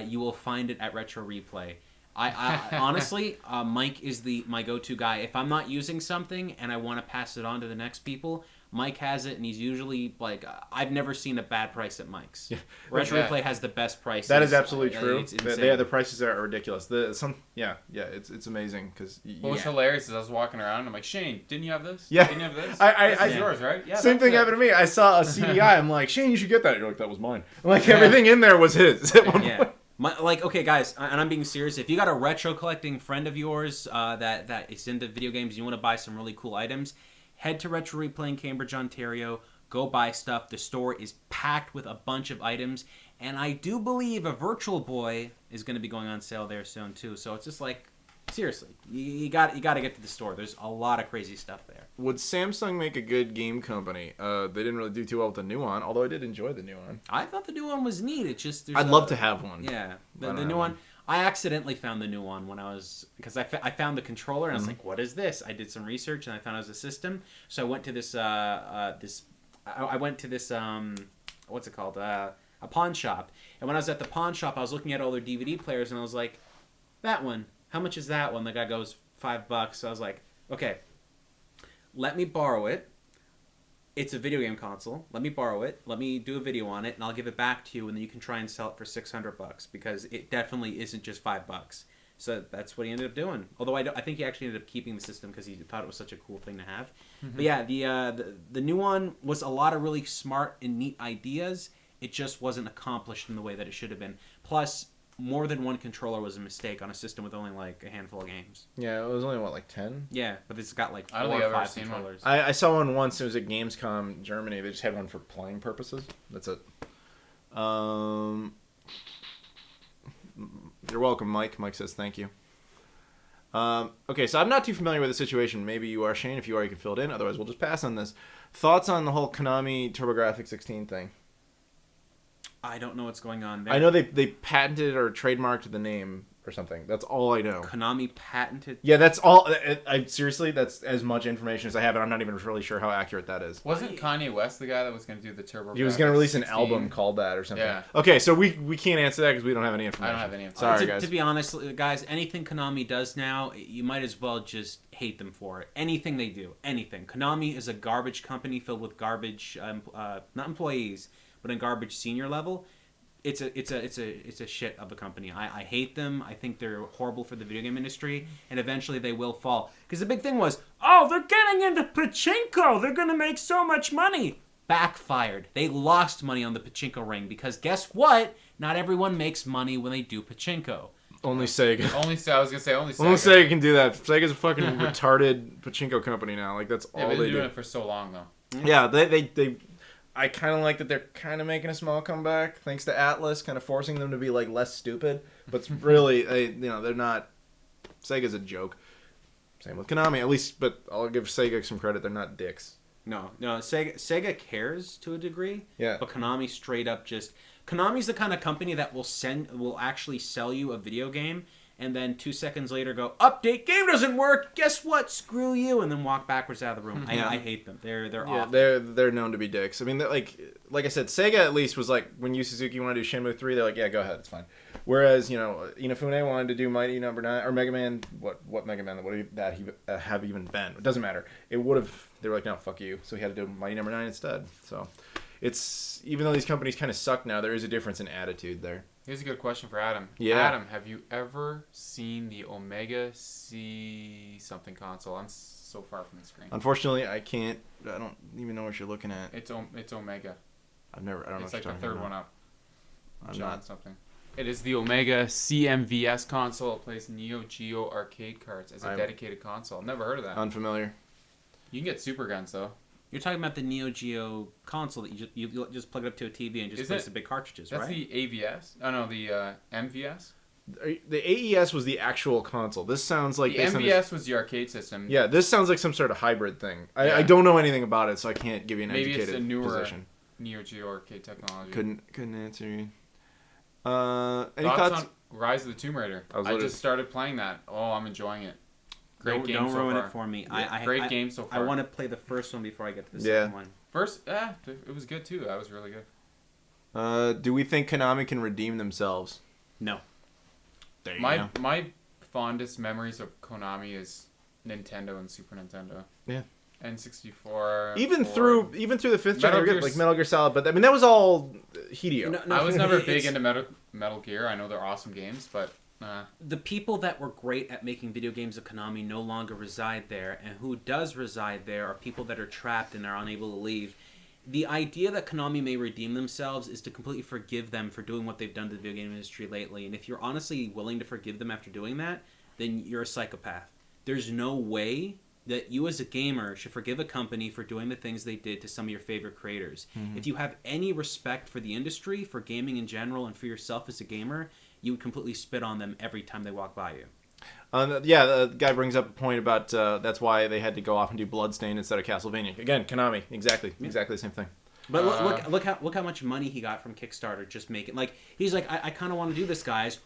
you will find it at Retro Replay. I honestly, Mike is my go-to guy. If I'm not using something and I want to pass it on to the next people, Mike has it, and he's usually like, I've never seen a bad price at Mike's. Yeah. Retro Replay has the best prices. That is absolutely true. The prices are ridiculous. It's amazing because. What was hilarious is I was walking around and I'm like, Shane, didn't you have this? Yeah. Didn't you have this? This is yours, right? Yeah. Same thing happened to me. I saw a CDI. I'm like, Shane, you should get that. You're like, that was mine. I'm like, everything in there was his at one point. Okay, guys, and I'm being serious. If you got a retro collecting friend of yours that is into video games, and you want to buy some really cool items, head to Retro Replay in Cambridge, Ontario. Go buy stuff. The store is packed with a bunch of items, and I do believe a Virtual Boy is going to be going on sale there soon too. So it's just like, seriously, you got to get to the store. There's a lot of crazy stuff there. Would Samsung make a good game company? They didn't really do too well with the new one, although I did enjoy the new one. I thought the new one was neat. It's just I'd love to have one. Yeah, the new one. I accidentally found the new one because I found the controller and I was like, what is this? I did some research and I found it was a system. So I went to this what's it called? A pawn shop. And when I was at the pawn shop, I was looking at all their DVD players and I was like, that one. How much is that one? The guy goes, $5. So I was like, okay, let me borrow it. It's a video game console. Let me borrow it. Let me do a video on it, and I'll give it back to you, and then you can try and sell it for $600 because it definitely isn't just $5. So that's what he ended up doing. Although I think he actually ended up keeping the system because he thought it was such a cool thing to have. Mm-hmm. But yeah, the new one was a lot of really smart and neat ideas. It just wasn't accomplished in the way that it should have been. Plus, more than one controller was a mistake on a system with only like a handful of games. Yeah, it was only, what, like 10? Yeah, but it's got like I don't 4 think or I've ever 5 seen controllers. I saw one once. It was at Gamescom Germany. They just had one for playing purposes. That's it. You're welcome, Mike. Mike says thank you. Okay, so I'm not too familiar with the situation. Maybe you are, Shane. If you are, you can fill it in. Otherwise, we'll just pass on this. Thoughts on the whole Konami TurboGrafx 16 thing? I don't know what's going on there. I know they patented or trademarked the name or something. That's all I know. Konami patented. Yeah, that's all. I seriously, that's as much information as I have, and I'm not even really sure how accurate that is. Wasn't Kanye West the guy that was going to do the TurboGrafx? He was going to release an 16? album called that or something. Yeah. Okay, so we can't answer that because we don't have any I information. don't have any. Sorry, guys. To be honest, guys, anything Konami does now, you might as well just hate them for it. Anything they do, anything. Konami is a garbage company filled with garbage, not employees, but a garbage senior level. It's a shit of a company. I hate them. I think they're horrible for the video game industry, and eventually they will fall. Because the big thing was, oh, they're getting into pachinko. They're gonna make so much money. Backfired. They lost money on the pachinko ring because guess what? Not everyone makes money when they do pachinko. Only Sega. I was gonna say only Sega. Only Sega can do that. Sega's a fucking retarded pachinko company now. Like that's Yeah, all they've they been do. doing it for so long though. Yeah, they I kind of like that they're kind of making a small comeback thanks to Atlas, kind of forcing them to be like less stupid. But really, they're not. Sega's a joke. Same with Konami, at least. But I'll give Sega some credit; they're not dicks. No. Sega cares to a degree. Yeah. But Konami straight up just Konami's the kind of company that will actually sell you a video game and then 2 seconds later go, update, game doesn't work, guess what, screw you, and then walk backwards out of the room. Yeah. I hate them. They're Yeah, awful. they're known to be dicks. I mean, like I said, Sega at least was like when Yu Suzuki wanted to do Shenmue 3, they're like, yeah, go ahead, it's fine. Whereas Inafune wanted to do Mighty Number 9 or Mega Man, what Mega Man would that have even been? It doesn't matter. It would have. They were like, no, fuck you. So he had to do Mighty Number 9 instead. So it's even though these companies kind of suck now, there is a difference in attitude there. Here's a good question for Adam. Yeah. Adam, have you ever seen the Omega C something console? I'm so far from the screen. Unfortunately, I can't. I don't even know what you're looking at. It's Omega. I don't know. It's what like you're the third talking one about. up. I'm Showing not. something. It is the Omega CMVS console. It plays Neo Geo arcade cards as a dedicated console. I've never heard of that. Unfamiliar. You can get Super Guns though. You're talking about the Neo Geo console that you just plug it up to a TV and just place the big cartridges, That's right? the AVS. Oh no, the MVS. The AES was the actual console. This sounds like The based on MVS was the arcade system. Yeah, this sounds like some sort of hybrid thing. Yeah. I don't know anything about it, so I can't give you an Maybe educated it's a newer position. Neo Geo arcade technology. Couldn't answer you. Any Thoughts thoughts? on Rise of the Tomb Raider? I just started playing that. Oh, I'm enjoying it. Great game Don't so ruin far. it for me. Yeah, great game so far. I want to play the first one before I get to the Yeah. second one. First, it was good too. That was really good. Do we think Konami can redeem themselves? No. There you My go. my fondest memories of Konami is Nintendo and Super Nintendo. Yeah. N64. Even 4. through the fifth Metal generation, Gear like Metal Gear Solid, but I mean that was all Hideo. I was never it's- big into Metal Gear. I know they're awesome games, but The people that were great at making video games at Konami no longer reside there, and who does reside there are people that are trapped and are unable to leave. The idea that Konami may redeem themselves is to completely forgive them for doing what they've done to the video game industry lately. And if you're honestly willing to forgive them after doing that, then you're a psychopath. There's no way that you as a gamer should forgive a company for doing the things they did to some of your favorite creators. Mm-hmm. If you have any respect for the industry, for gaming in general, and for yourself as a gamer, you would completely spit on them every time they walk by you. Yeah, the guy brings up a point about that's why they had to go off and do Bloodstained instead of Castlevania. Again, Konami, exactly the same thing. But look how much money he got from Kickstarter just making. Like he's like, I kind of want to do this, guys.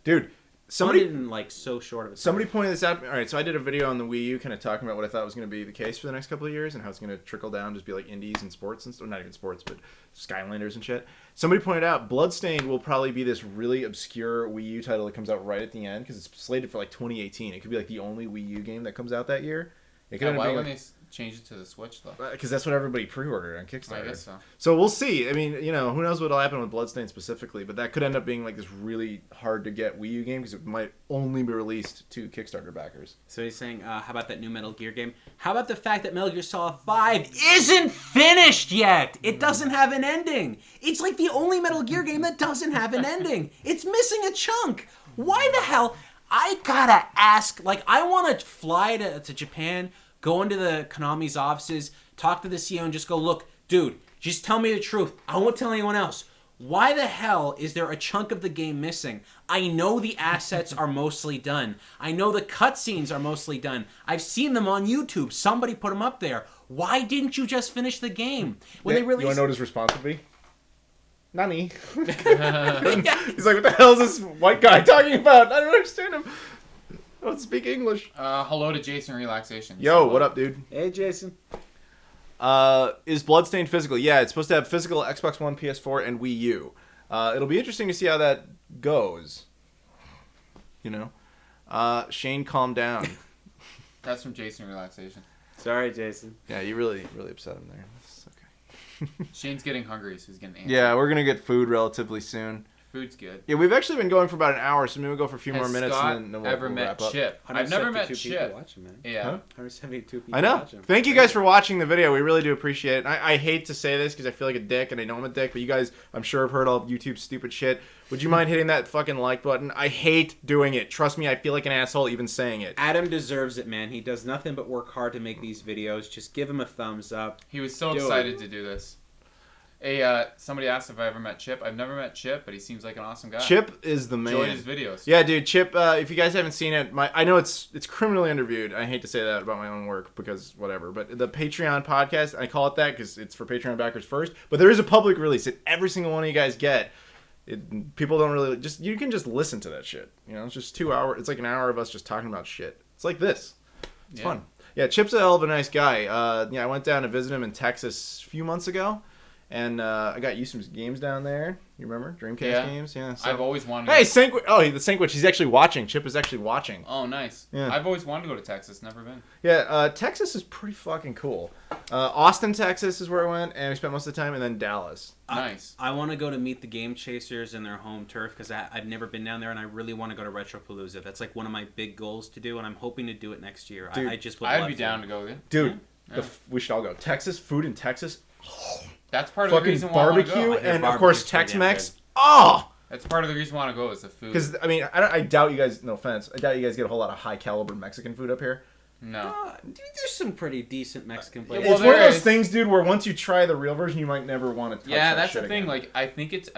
Dude, Somebody somebody in like so short of a Somebody pointed this out. All right, so I did a video on the Wii U kind of talking about what I thought was going to be the case for the next couple of years and how it's going to trickle down, just be like indies and sports and stuff. Not even sports, but Skylanders and shit. Somebody pointed out Bloodstained will probably be this really obscure Wii U title that comes out right at the end because it's slated for like 2018. It could be like the only Wii U game that comes out that year. It could end up Why being wouldn't they change it to the Switch though? because that's what everybody pre-ordered on Kickstarter. I guess so. So we'll see. I mean, who knows what'll happen with Bloodstained specifically, but that could end up being like this really hard to get Wii U game because it might only be released to Kickstarter backers. So he's saying, how about that new Metal Gear game? How about the fact that Metal Gear Solid 5 isn't finished yet? It doesn't have an ending. It's like the only Metal Gear game that doesn't have an ending. It's missing a chunk. Why the hell? I gotta ask, I want to fly to Japan, go into the Konami's offices, talk to the CEO and just go, look, dude, just tell me the truth. I won't tell anyone else. Why the hell is there a chunk of the game missing? I know the assets are mostly done. I know the cutscenes are mostly done. I've seen them on YouTube. Somebody put them up there. Why didn't you just finish the game? When they released... You want to know what his response would be? Nani. He's like, what the hell is this white guy talking about? I don't understand him. I don't speak English. Hello to Jason Relaxation. Yo, what up, dude? Hey, Jason. Is Bloodstained physical? Yeah, it's supposed to have physical Xbox One, PS4, and Wii U. It'll be interesting to see how that goes. Shane, calm down. That's from Jason Relaxation. Sorry, Jason. Yeah, you really upset him there. That's okay. Shane's getting hungry, so he's getting antsy. Yeah, we're gonna get food relatively soon. Food's good. Yeah, we've actually been going for about an hour, so maybe we'll go for a few more minutes Scott and then ever we'll met wrap up. Chip? I've never met Chip. Watching, man. Yeah. Huh? 172 people I know. watching. Thank you guys for watching the video. We really do appreciate it. I hate to say this because I feel like a dick, and I know I'm a dick, but you guys, I'm sure, have heard all of YouTube's stupid shit. Would you mind hitting that fucking like button? I hate doing it. Trust me, I feel like an asshole even saying it. Adam deserves it, man. He does nothing but work hard to make these videos. Just give him a thumbs up. He was so excited to do this. Hey, somebody asked if I ever met Chip. I've never met Chip, but he seems like an awesome guy. Chip is the man. Enjoyed his videos. Yeah, dude, Chip, if you guys haven't seen it, I know it's criminally underviewed. I hate to say that about my own work because whatever, but the Patreon podcast, I call it that because it's for Patreon backers first, but there is a public release that every single one of you guys get. People don't really, you can just listen to that shit. It's just 2 hours, it's like an hour of us just talking about shit. It's like this. It's fun. Yeah, Chip's a hell of a nice guy. I went down to visit him in Texas a few months ago. And I got you some games down there. You remember Dreamcast games? Yeah. So. I've always wanted. Hey, Sanquich! Oh, the Sanquich. He's actually watching. Chip is actually watching. Oh, nice. Yeah. I've always wanted to go to Texas. Never been. Yeah, Texas is pretty fucking cool. Austin, Texas is where I went, and we spent most of the time, and then Dallas. Nice. I want to go to meet the Game Chasers in their home turf because I've never been down there, and I really want to go to Retropalooza. That's like one of my big goals to do, and I'm hoping to do it next year. Dude, I just would. I'd be down to go there. Dude, we should all go. Texas food in Texas. That's part of the reason why barbecue I want to go. and of course Tex-Mex. Oh, that's part of the reason I want to go is the food. Because I doubt you guys. No offense, I doubt you guys get a whole lot of high caliber Mexican food up here. No, there's some pretty decent Mexican places. It's one of those things, dude, where once you try the real version, you might never want to touch Yeah, that that's shit the thing. again. Like, I think it's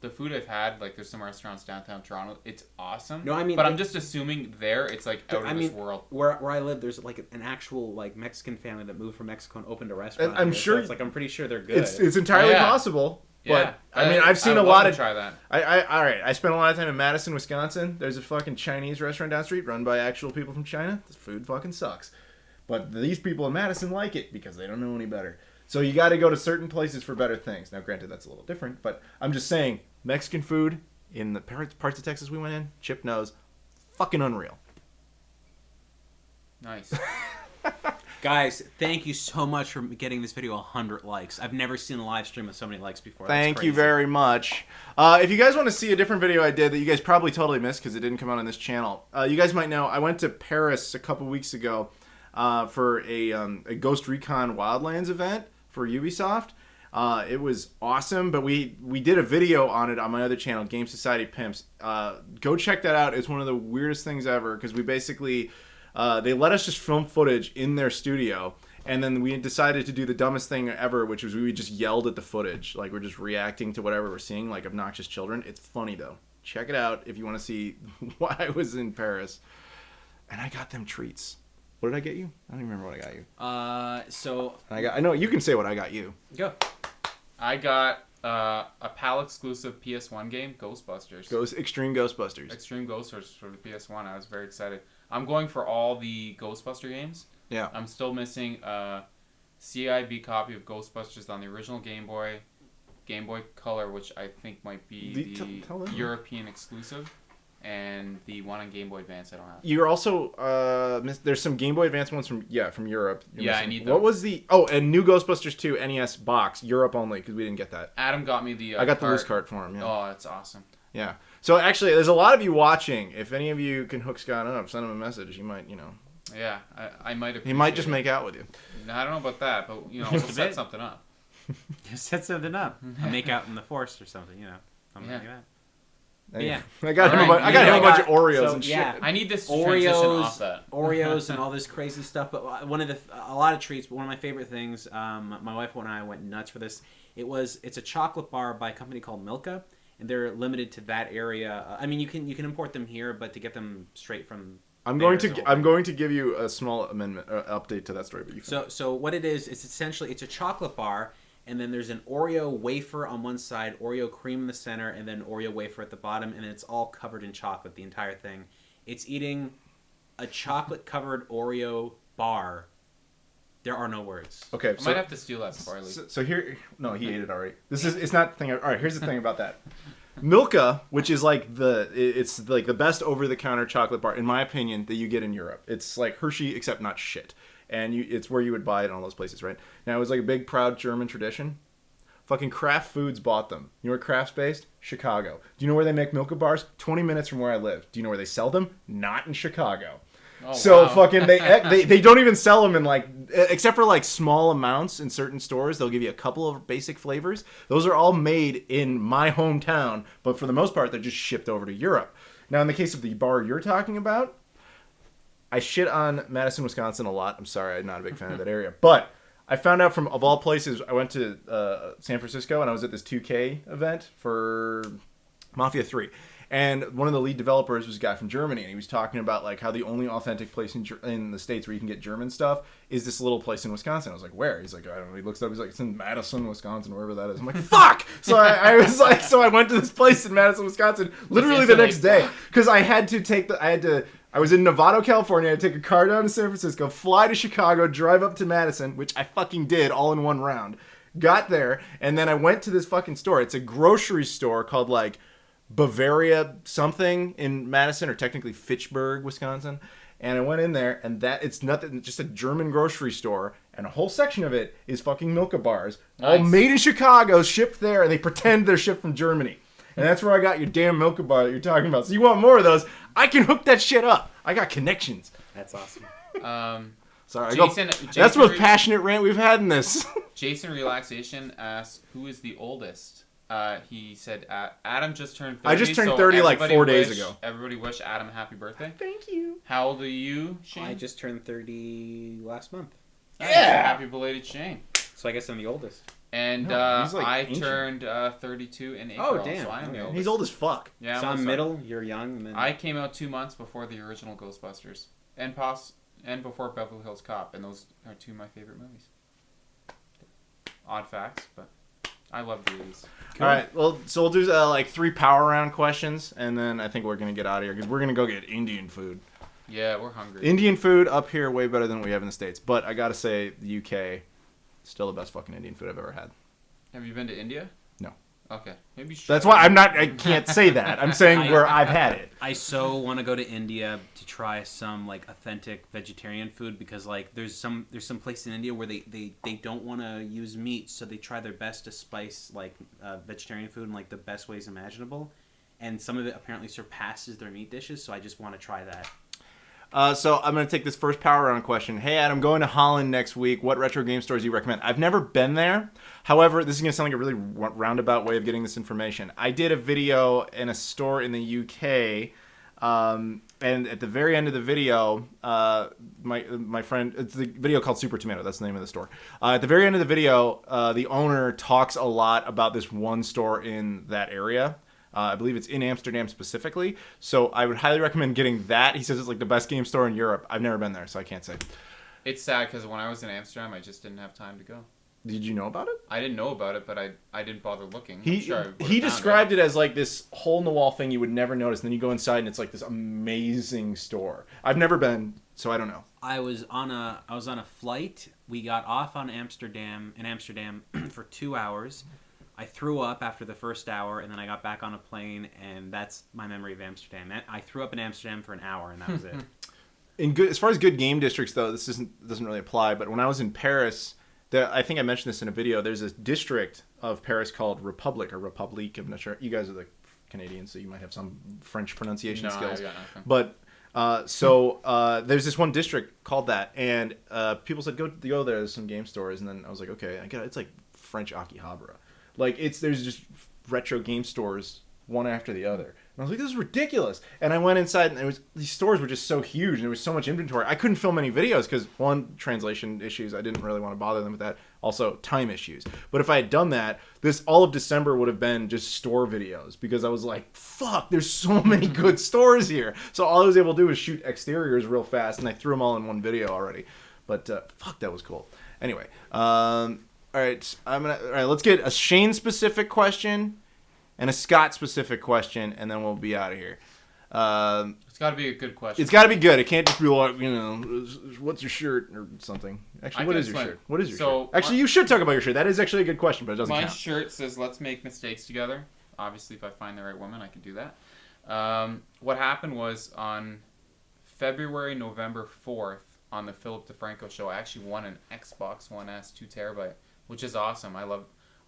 the food I've had. Like, there's some restaurants downtown Toronto. It's awesome. No, I mean, but I'm just assuming there it's like out of this world. Where I live, there's like an actual like Mexican family that moved from Mexico and opened a restaurant. I'm sure. So it's like I'm pretty sure they're good. It's entirely possible. But Yeah, I've seen a lot of. Try that. All right. I spent a lot of time in Madison, Wisconsin. There's a fucking Chinese restaurant down the street run by actual people from China. The food fucking sucks, but these people in Madison like it because they don't know any better. So you got to go to certain places for better things. Now, granted, that's a little different, but I'm just saying Mexican food in the parts of Texas we went in, Chip knows, fucking unreal. Nice. Guys, thank you so much for getting this video 100 likes. I've never seen a live stream with so many likes before. Thank you very much. If you guys want to see a different video I did that you guys probably totally missed because it didn't come out on this channel, you guys might know I went to Paris a couple weeks ago for a Ghost Recon Wildlands event for Ubisoft. It was awesome, but we did a video on it on my other channel, Game Society Pimps. Go check that out. It's one of the weirdest things ever because we basically... they let us just film footage in their studio, and then we decided to do the dumbest thing ever, which was we just yelled at the footage. Like, we're just reacting to whatever we're seeing, like obnoxious children. It's funny, though. Check it out if you want to see why I was in Paris. And I got them treats. What did I get you? I don't even remember what I got you. I know, you can say what I got you. Go. I got a PAL-exclusive PS1 game, Ghostbusters. Extreme Ghostbusters. Extreme Ghostbusters for the PS1. I was very excited. I'm going for all the Ghostbuster games. Yeah. I'm still missing a CIB copy of Ghostbusters on the original Game Boy Color, which I think might be the European exclusive. and the one on Game Boy Advance I don't have. You're also there's some Game Boy Advance ones from Europe. Yeah, I need them. What was the and New Ghostbusters 2 NES box Europe only because we didn't get that. Adam got me the. I got cart. the loose cart for him. Yeah. Oh, that's awesome. Yeah. So actually, there's a lot of you watching. If any of you can hook Scott up, send him a message. He might, Yeah, I might. He might just make out with you. I don't know about that, but we'll set something up. Set something up. A make out in the forest or something, something like that. Yeah, I got him a bunch of Oreos and shit. I need this to transition off that. Oreos and all this crazy stuff. But a lot of treats. But one of my favorite things. My wife and I went nuts for this. It's a chocolate bar by a company called Milka, and they're limited to that area. I mean, you can import them here, but to get them straight from I'm going to give you a small amendment update to that story. But so what it is, it's essentially a chocolate bar. And then there's an Oreo wafer on one side, Oreo cream in the center, and then Oreo wafer at the bottom, and it's all covered in chocolate, the entire thing. It's eating a chocolate-covered Oreo bar. There are no words. Okay, I might have to steal that before I leave. So here, no, he ate it already. It's not the thing. All right, here's the thing about that. Milka, which is it's the best over-the-counter chocolate bar, in my opinion, that you get in Europe. It's like Hershey, except not shit. And it's where you would buy it in all those places, right? Now, it was like a big, proud German tradition. Fucking Kraft Foods bought them. You know where Kraft's based? Chicago. Do you know where they make Milka bars? 20 minutes from where I live. Do you know where they sell them? Not in Chicago. Oh, so wow. fucking they don't even sell them in except for small amounts in certain stores. They'll give you a couple of basic flavors. Those are all made in my hometown, but for the most part, they're just shipped over to Europe. Now, in the case of the bar you're talking about, I shit on Madison, Wisconsin a lot. I'm sorry, I'm not a big fan of that area. But I found out of all places, I went to San Francisco and I was at this 2K event for Mafia 3. And one of the lead developers was a guy from Germany, and he was talking about how the only authentic place in the States where you can get German stuff is this little place in Wisconsin. I was like, where? He's like, I don't know. He looks up, he's like, it's in Madison, Wisconsin, wherever that is. I'm like, fuck! So I was like, so I went to this place in Madison, Wisconsin, literally the next day, because I had to I was in Novato, California. I had to take a car down to San Francisco, fly to Chicago, drive up to Madison, which I fucking did all in one round. Got there, and then I went to this fucking store. It's a grocery store called Bavaria something in Madison, or technically Fitchburg, Wisconsin. And I went in there, and it's nothing, just a German grocery store, and a whole section of it is fucking Milka bars, all made in Chicago, shipped there, and they pretend they're shipped from Germany. And that's where I got your damn Milka bar that you're talking about. So you want more of those? I can hook that shit up. I got connections. That's awesome. Sorry, Jason, that's the most passionate rant we've had in this. Jason Relaxation asked, "Who is the oldest?" He said, "Adam just turned 30." I just turned 30 4 days ago. Everybody wish Adam a happy birthday. Thank you. How old are you, Shane? I just turned 30 last month. Yeah. Happy belated Shane. So I guess I'm the oldest. And I ancient. turned 32 in April. Oh, damn. So I am the oldest. He's old as fuck. Yeah, so I'm middle, you're young. And then... I came out 2 months before the original Ghostbusters. And before Beverly Hills Cop. And those are two of my favorite movies. Odd facts, but I love the 80s. Cool. All right, well, so we'll do 3 power round questions, and then I think we're going to get out of here, because we're going to go get Indian food. Yeah, we're hungry. Indian food up here way better than we have in the States. But I got to say, the UK, still the best fucking Indian food I've ever had. Have you been to India? No. Okay. Maybe you should. That's why I can't say that. I'm saying where I've had it. I so want to go to India to try some authentic vegetarian food, because there's some place in India where they don't want to use meat, so they try their best to spice vegetarian food in the best ways imaginable, and some of it apparently surpasses their meat dishes. So I just want to try that. So I'm going to take this first power round question. Hey, Adam, going to Holland next week. What retro game stores do you recommend? I've never been there. However, this is going to sound like a really roundabout way of getting this information. I did a video in a store in the UK, and at the very end of the video, my friend, it's the video called Super Tomato. That's the name of the store. At the very end of the video, the owner talks a lot about this one store in that area. I believe it's in Amsterdam specifically. So I would highly recommend getting that. He says it's the best game store in Europe. I've never been there, so I can't say. It's sad because when I was in Amsterdam, I just didn't have time to go. Did you know about it? I didn't know about it, but I didn't bother looking. He described it as this hole-in-the-wall thing you would never notice, and then you go inside and it's this amazing store. I've never been, so I don't know. I was on a flight. We got off in Amsterdam for 2 hours. I threw up after the first hour, and then I got back on a plane, and that's my memory of Amsterdam. I threw up in Amsterdam for an hour, and that was it. As far as good game districts, though, this doesn't really apply. But when I was in Paris, I think I mentioned this in a video. There's a district of Paris called Republic or Republique. I'm not sure. You guys are the Canadians, so you might have some French pronunciation skills. I got nothing. But there's this one district called that, and people said go there. There's some game stores, and then I was like, okay, I get it. It's like French Akihabara. Like there's just retro game stores one after the other. And I was like, this is ridiculous. And I went inside, and these stores were just so huge, and there was so much inventory. I couldn't film any videos because, one, translation issues. I didn't really want to bother them with that. Also, time issues. But if I had done that, all of December would have been just store videos because I was like, fuck, there's so many good stores here. So all I was able to do was shoot exteriors real fast, and I threw them all in one video already. But fuck, that was cool. Anyway, all right, let's get a Shane-specific question and a Scott-specific question, and then we'll be out of here. It's got to be a good question. It's got to be good. It can't just be like, what's your shirt or something. Actually, what is your shirt? What is your shirt? Actually, you should talk about your shirt. That is actually a good question, but it doesn't count. My shirt says, let's make mistakes together. Obviously, if I find the right woman, I can do that. What happened was on November 4th, on the Philip DeFranco show, I actually won an Xbox One S 2 terabyte, which is awesome. I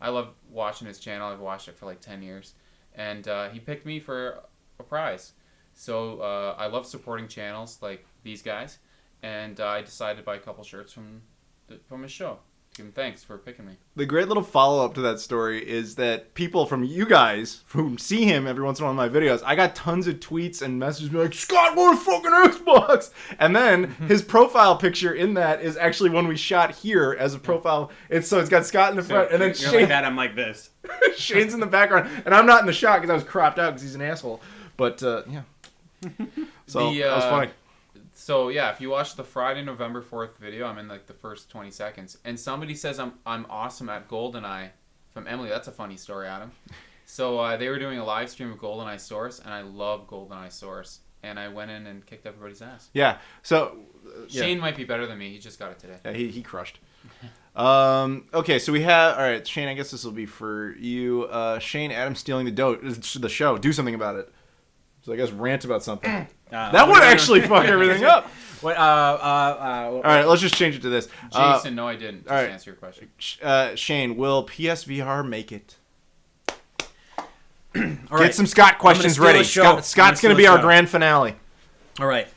love watching his channel. I've watched it for like 10 years. And he picked me for a prize. So I love supporting channels like these guys. And I decided to buy a couple shirts from his show. Give him thanks for picking me. The great little follow-up to that story is that people from you guys who see him every once in a while in my videos, I got tons of tweets and messages like, Scott, what a fucking Xbox! And then his profile picture in that is actually one we shot here as a profile. It's got Scott in the front, and then Shane, like that, I'm like this. Shane's in the background, and I'm not in the shot because I was cropped out because he's an asshole. But, yeah. So, that was funny. So yeah, if you watch the Friday, November 4th video, I'm in like the first 20 seconds, and somebody says I'm awesome at GoldenEye from Emily. That's a funny story, Adam. So they were doing a live stream of GoldenEye Source, and I love GoldenEye Source, and I went in and kicked everybody's ass. Yeah. So Shane might be better than me. He just got it today. Yeah, he crushed. Okay, so we have all right, Shane. I guess this will be for you. Shane, Adam stealing the show. Do something about it. So I guess rant about something. That would actually fuck everything up. All right, let's just change it to this. Jason, no, I didn't. Just answer your question. Shane, will PSVR make it? All Get some Scott questions ready. Scott's going to be our grand finale. All right.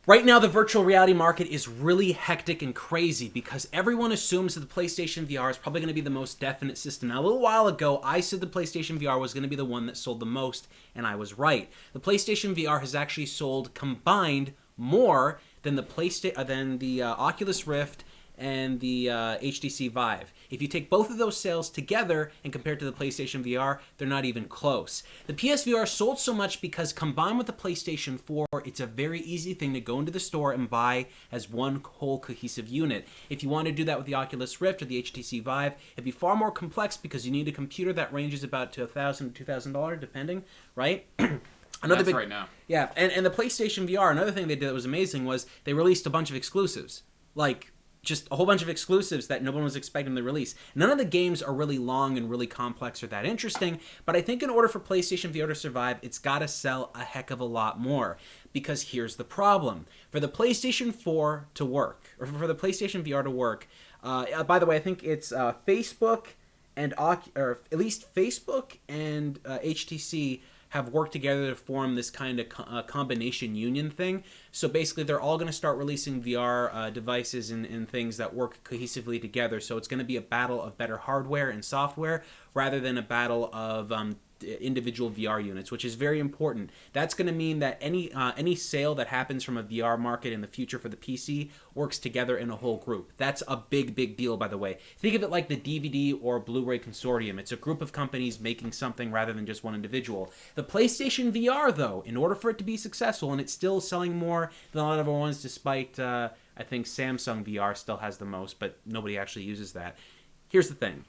Right now, the virtual reality market is really hectic and crazy because everyone assumes that the PlayStation VR is probably going to be the most definite system. Now, a little while ago, I said the PlayStation VR was going to be the one that sold the most, and I was right. The PlayStation VR has actually sold combined more than the Oculus Rift and the HTC Vive. If you take both of those sales together and compare it to the PlayStation VR, they're not even close. The PSVR sold so much because combined with the PlayStation 4, it's a very easy thing to go into the store and buy as one whole cohesive unit. If you want to do that with the Oculus Rift or the HTC Vive, it'd be far more complex because you need a computer that ranges about to $1,000 to $2,000, depending, right? That's right now. Yeah, and the PlayStation VR, another thing they did that was amazing was they released a bunch of exclusives. Like, just a whole bunch of exclusives that no one was expecting to release. None of the games are really long and really complex or that interesting, but I think in order for PlayStation VR to survive, it's got to sell a heck of a lot more. Because here's the problem. For the PlayStation 4 to work, or for the PlayStation VR to work, by the way, I think it's Facebook and, or at least Facebook and HTC have worked together to form this kind of combination union thing. So basically, they're all going to start releasing VR devices and things that work cohesively together. So it's going to be a battle of better hardware and software rather than a battle of individual VR units, which is very important. That's going to mean that any sale that happens from a VR market in the future for the PC works together in a whole group. That's a big, big deal, by the way. Think of it like the DVD or Blu-ray consortium. It's a group of companies making something rather than just one individual. The PlayStation VR, though, in order for it to be successful, and it's still selling more than a lot of other ones, despite I think Samsung VR still has the most, but nobody actually uses that. Here's the thing.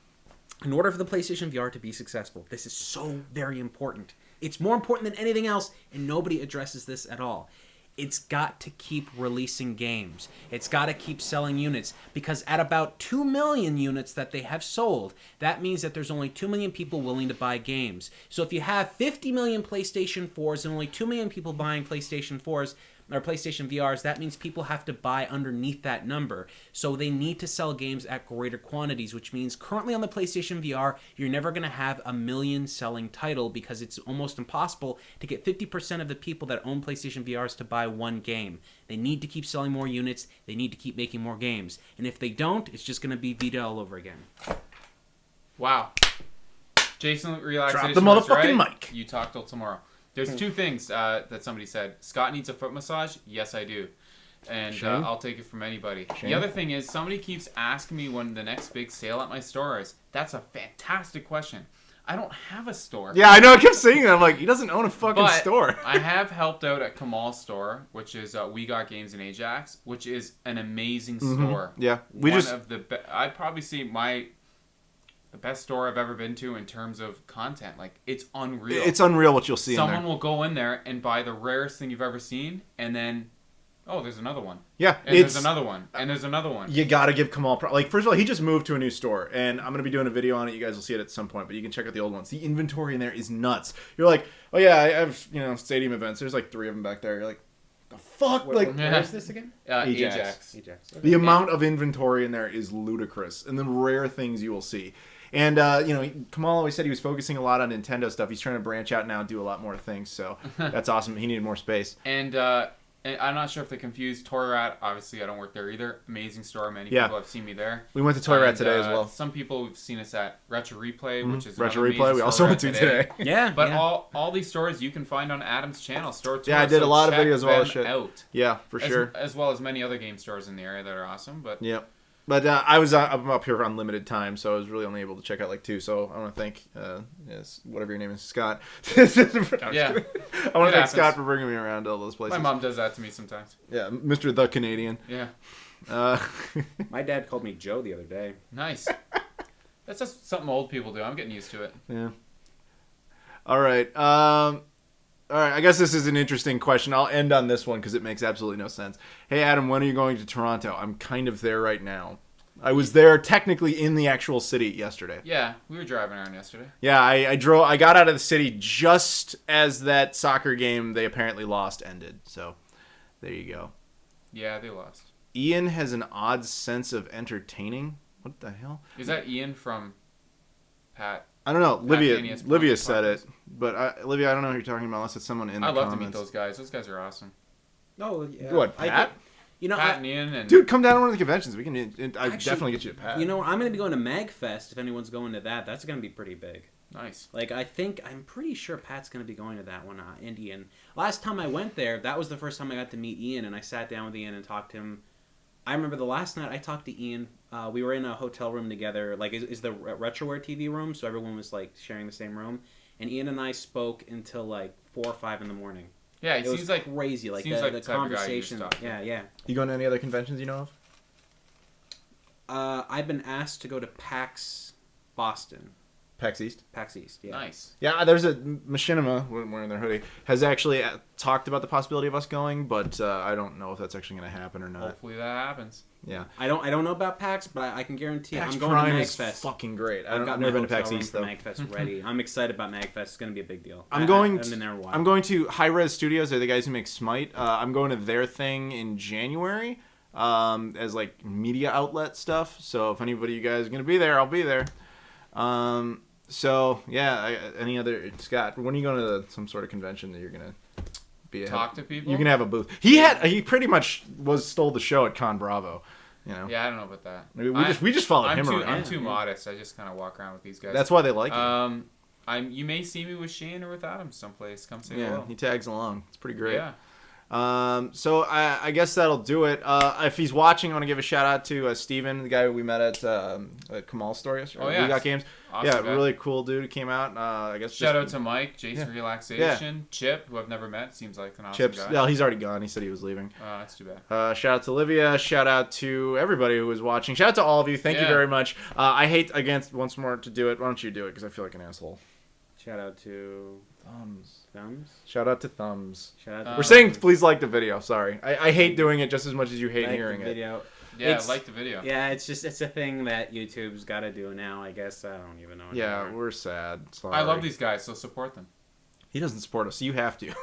In order for the PlayStation VR to be successful, this is so very important. It's more important than anything else, and nobody addresses this at all. it's got to keep releasing games. It's got to keep selling units, because at about 2 million units that they have sold, that means that there's only 2 million people willing to buy games. So if you have 50 million PlayStation 4s and only 2 million people buying PlayStation 4s, or PlayStation VRs, that means people have to buy underneath that number. So they need to sell games at greater quantities, which means currently on the PlayStation VR, you're never going to have a million selling title, because it's almost impossible to get 50% of the people that own PlayStation VRs to buy one game. They need to keep selling more units. They need to keep making more games. And if they don't, it's just going to be Vita all over again. Wow. Jason, relaxation. Drop the motherfucking right. mic. You talk till tomorrow. There's two things that somebody said. Scott needs a foot massage. Yes, I do. And I'll take it from anybody. Shane? The other thing is, somebody keeps asking me when the next big sale at my store is. That's a fantastic question. I don't have a store. Yeah, I know. I kept saying that. I'm like, he doesn't own a fucking store. I have helped out at Kamal's store, which is We Got Games in Ajax, which is an amazing store. Yeah, I'd probably see the best store I've ever been to in terms of content. Like, it's unreal. It's unreal what you'll see. Someone will go in there and buy the rarest thing you've ever seen, and then, oh, there's another one. Yeah, and there's another one, and there's another one. You gotta give Kamal like, first of all, he just moved to a new store, and I'm gonna be doing a video on it. You guys will see it at some point, but you can check out the old ones. The inventory in there is nuts. You're like, oh yeah, I have stadium events. There's like 3 of them back there. You're like, the fuck, Where is this again? Ajax. Okay. The amount of inventory in there is ludicrous, and the rare things you will see. And, Kamal always said he was focusing a lot on Nintendo stuff. He's trying to branch out now and do a lot more things, so that's awesome. He needed more space. And I'm not sure if they're confused. Toy Rat, obviously, I don't work there either. Amazing store. Many people have seen me there. We went to Toy Rat today as well. Some people have seen us at Retro Replay, which is Retro Replay. We also went to today. Yeah. But all these stores you can find on Adam's channel. Store tour. Yeah, I did a lot of videos of all them this shit. Out. Yeah, for sure. As well as many other game stores in the area that are awesome. But yeah. But I'm up here on limited time, so I was really only able to check out like 2. So I want to thank, whatever your name is, Scott. Yeah. I want to thank Scott for bringing me around to all those places. My mom does that to me sometimes. Yeah, Mr. The Canadian. Yeah. My dad called me Joe the other day. Nice. That's just something old people do. I'm getting used to it. Yeah. All right. All right, I guess this is an interesting question. I'll end on this one because it makes absolutely no sense. Hey, Adam, when are you going to Toronto? I'm kind of there right now. I was there technically in the actual city yesterday. Yeah, we were driving around yesterday. Yeah, I got out of the city just as that soccer game they apparently lost ended. So there you go. Yeah, they lost. Ian has an odd sense of entertaining. What the hell? Is that Ian from Pat? I don't know. Livia said it, but Livia, I don't know who you're talking about unless it's someone in the comments. I'd love to meet those guys. Those guys are awesome. Oh, yeah. What, Pat? Pat and Ian and... Dude, come down to one of the conventions. We can. Definitely get you to Pat. I'm going to be going to MagFest. If anyone's going to that, that's going to be pretty big. Nice. Like, I'm pretty sure Pat's going to be going to that one, and Ian. Last time I went there, that was the first time I got to meet Ian, and I sat down with Ian and talked to him. I remember the last night I talked to Ian. We were in a hotel room together. Like, is the Retroware TV room, so everyone was, like, sharing the same room. And Ian and I spoke until, like, 4 or 5 in the morning. Yeah, it was like crazy. Like, the conversation. Yeah. You going to any other conventions you know of? I've been asked to go to PAX Boston. PAX East? PAX East, yeah. Nice. Yeah, there's a Machinima, wearing their hoodie, has actually talked about the possibility of us going, but I don't know if that's actually going to happen or not. Hopefully that happens. Yeah. I don't know about PAX, but I can guarantee PAX I'm going Prime to is MagFest. fucking great. I've never been to PAX East, though. MagFest ready. I'm excited about MagFest. It's going to be a big deal. I'm going to Rerez Studios. They're the guys who make Smite. I'm going to their thing in January as, like, media outlet stuff. So if anybody of you guys are going to be there, I'll be there. So, yeah, any other... Scott, when are you going to some sort of convention that you're going to be... Talk to people? You're going to have a booth. He pretty much stole the show at Con Bravo. You know? Yeah, I don't know about that. We just followed him around. I'm too modest. I just kind of walk around with these guys. That's why they like it. You may see me with Shane or with Adam someplace. Come say hello. Yeah, he tags along. It's pretty great. Yeah. So I guess that'll do it. If he's watching, I want to give a shout out to Steven, the guy we met at Kamal's store yesterday. Oh, yeah. We Got Games. Awesome yeah, guy. Really cool dude. He came out. I guess shout out to Mike, Jason Relaxation, Yeah. Chip, who I've never met. Seems like an awesome Chips. guy. Yeah, he's already gone. He said he was leaving. That's too bad. Shout out to Olivia. Shout out to everybody who was watching. Shout out to all of you. Thank you very much. I hate once more to do it. Why don't you do it? Because I feel like an asshole. Shout out to Thumbs. Shout out to Thumbs. Shout out We're saying please like the video. Sorry. I hate doing it just as much as you hate hearing it. Yeah, like the video. Yeah, it's a thing that YouTube's got to do now, I guess. I don't even know. Yeah, we're sad. Sorry. I love these guys, so support them. He doesn't support us, so you have to.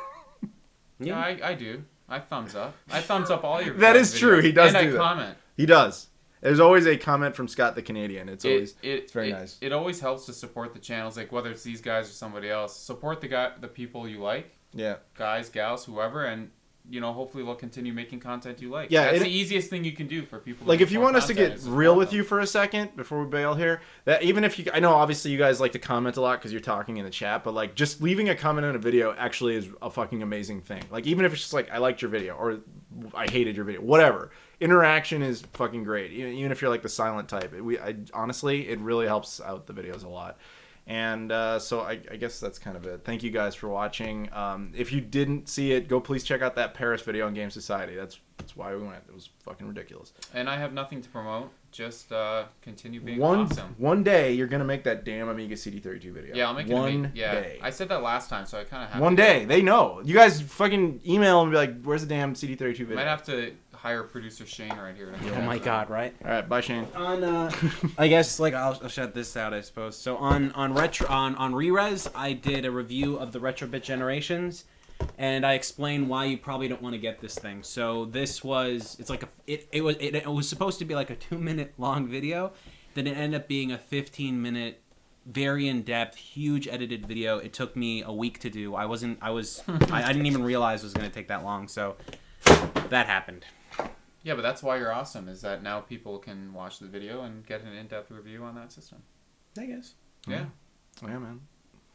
Yeah, I do. I thumbs up. I thumbs up all your That is videos. true. He does and do that. I comment. He does. There's always a comment from Scott the Canadian. It's always it's very nice. It always helps to support the channels, like whether it's these guys or somebody else. Support the people you like. Yeah. Guys, gals, whoever, and hopefully they'll continue making content you like. Yeah, that's the easiest thing you can do for people. Like if you want us to get real with you for a second before we bail here, that even if I know obviously you guys like to comment a lot because you're talking in the chat, but like just leaving a comment on a video actually is a fucking amazing thing. Like even if it's just like I liked your video or I hated your video, whatever. Interaction is fucking great. Even if you're like the silent type, honestly it really helps out the videos a lot. And so I guess that's kind of it. Thank you guys for watching. If you didn't see it, go please check out that Paris video on Game Society. That's why we went. It was fucking ridiculous. And I have nothing to promote. Just continue being awesome. One day you're gonna make that damn Amiga CD32 video. Yeah, I'll make one yeah, day. I said that last time, so I kind of have one day. They know. You guys fucking email and be like, "Where's the damn CD32 video?" Might have to hire producer Shane right here. Oh my god! Right. All right. Bye, Shane. I guess I'll shut this out, I suppose. So on Rerez, I did a review of the Retrobit Generations, and I explained why you probably don't want to get this thing. So this was it was supposed to be like a 2-minute long video, then it ended up being a 15-minute, very in-depth, huge edited video. It took me a week to do. I didn't even realize it was going to take that long. So that happened. Yeah, but that's why you're awesome, is that now people can watch the video and get an in-depth review on that system. I guess. Yeah. Yeah, man.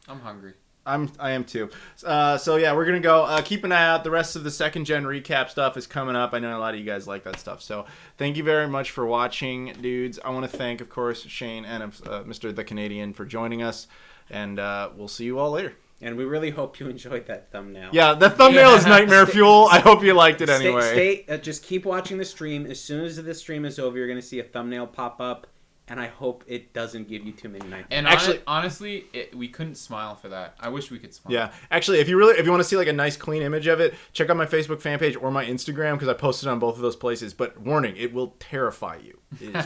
I'm hungry. I am too. So yeah, we're gonna go. Keep an eye out. The rest of the second gen recap stuff is coming up. I know a lot of you guys like that stuff. So thank you very much for watching, dudes. I want to thank, of course, Shane and Mr. the Canadian for joining us, and we'll see you all later. And we really hope you enjoyed that thumbnail. Yeah, the thumbnail is nightmare fuel. I hope you liked it anyway. Just keep watching the stream. As soon as the stream is over, you're going to see a thumbnail pop up, and I hope it doesn't give you too many nightmares. And actually, honestly, we couldn't smile for that. I wish we could smile. Yeah, actually, if you want to see like a nice clean image of it, check out my Facebook fan page or my Instagram because I posted on both of those places. But warning, it will terrify you. It is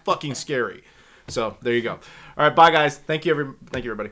fucking scary. So there you go. All right, bye guys. Thank you everybody.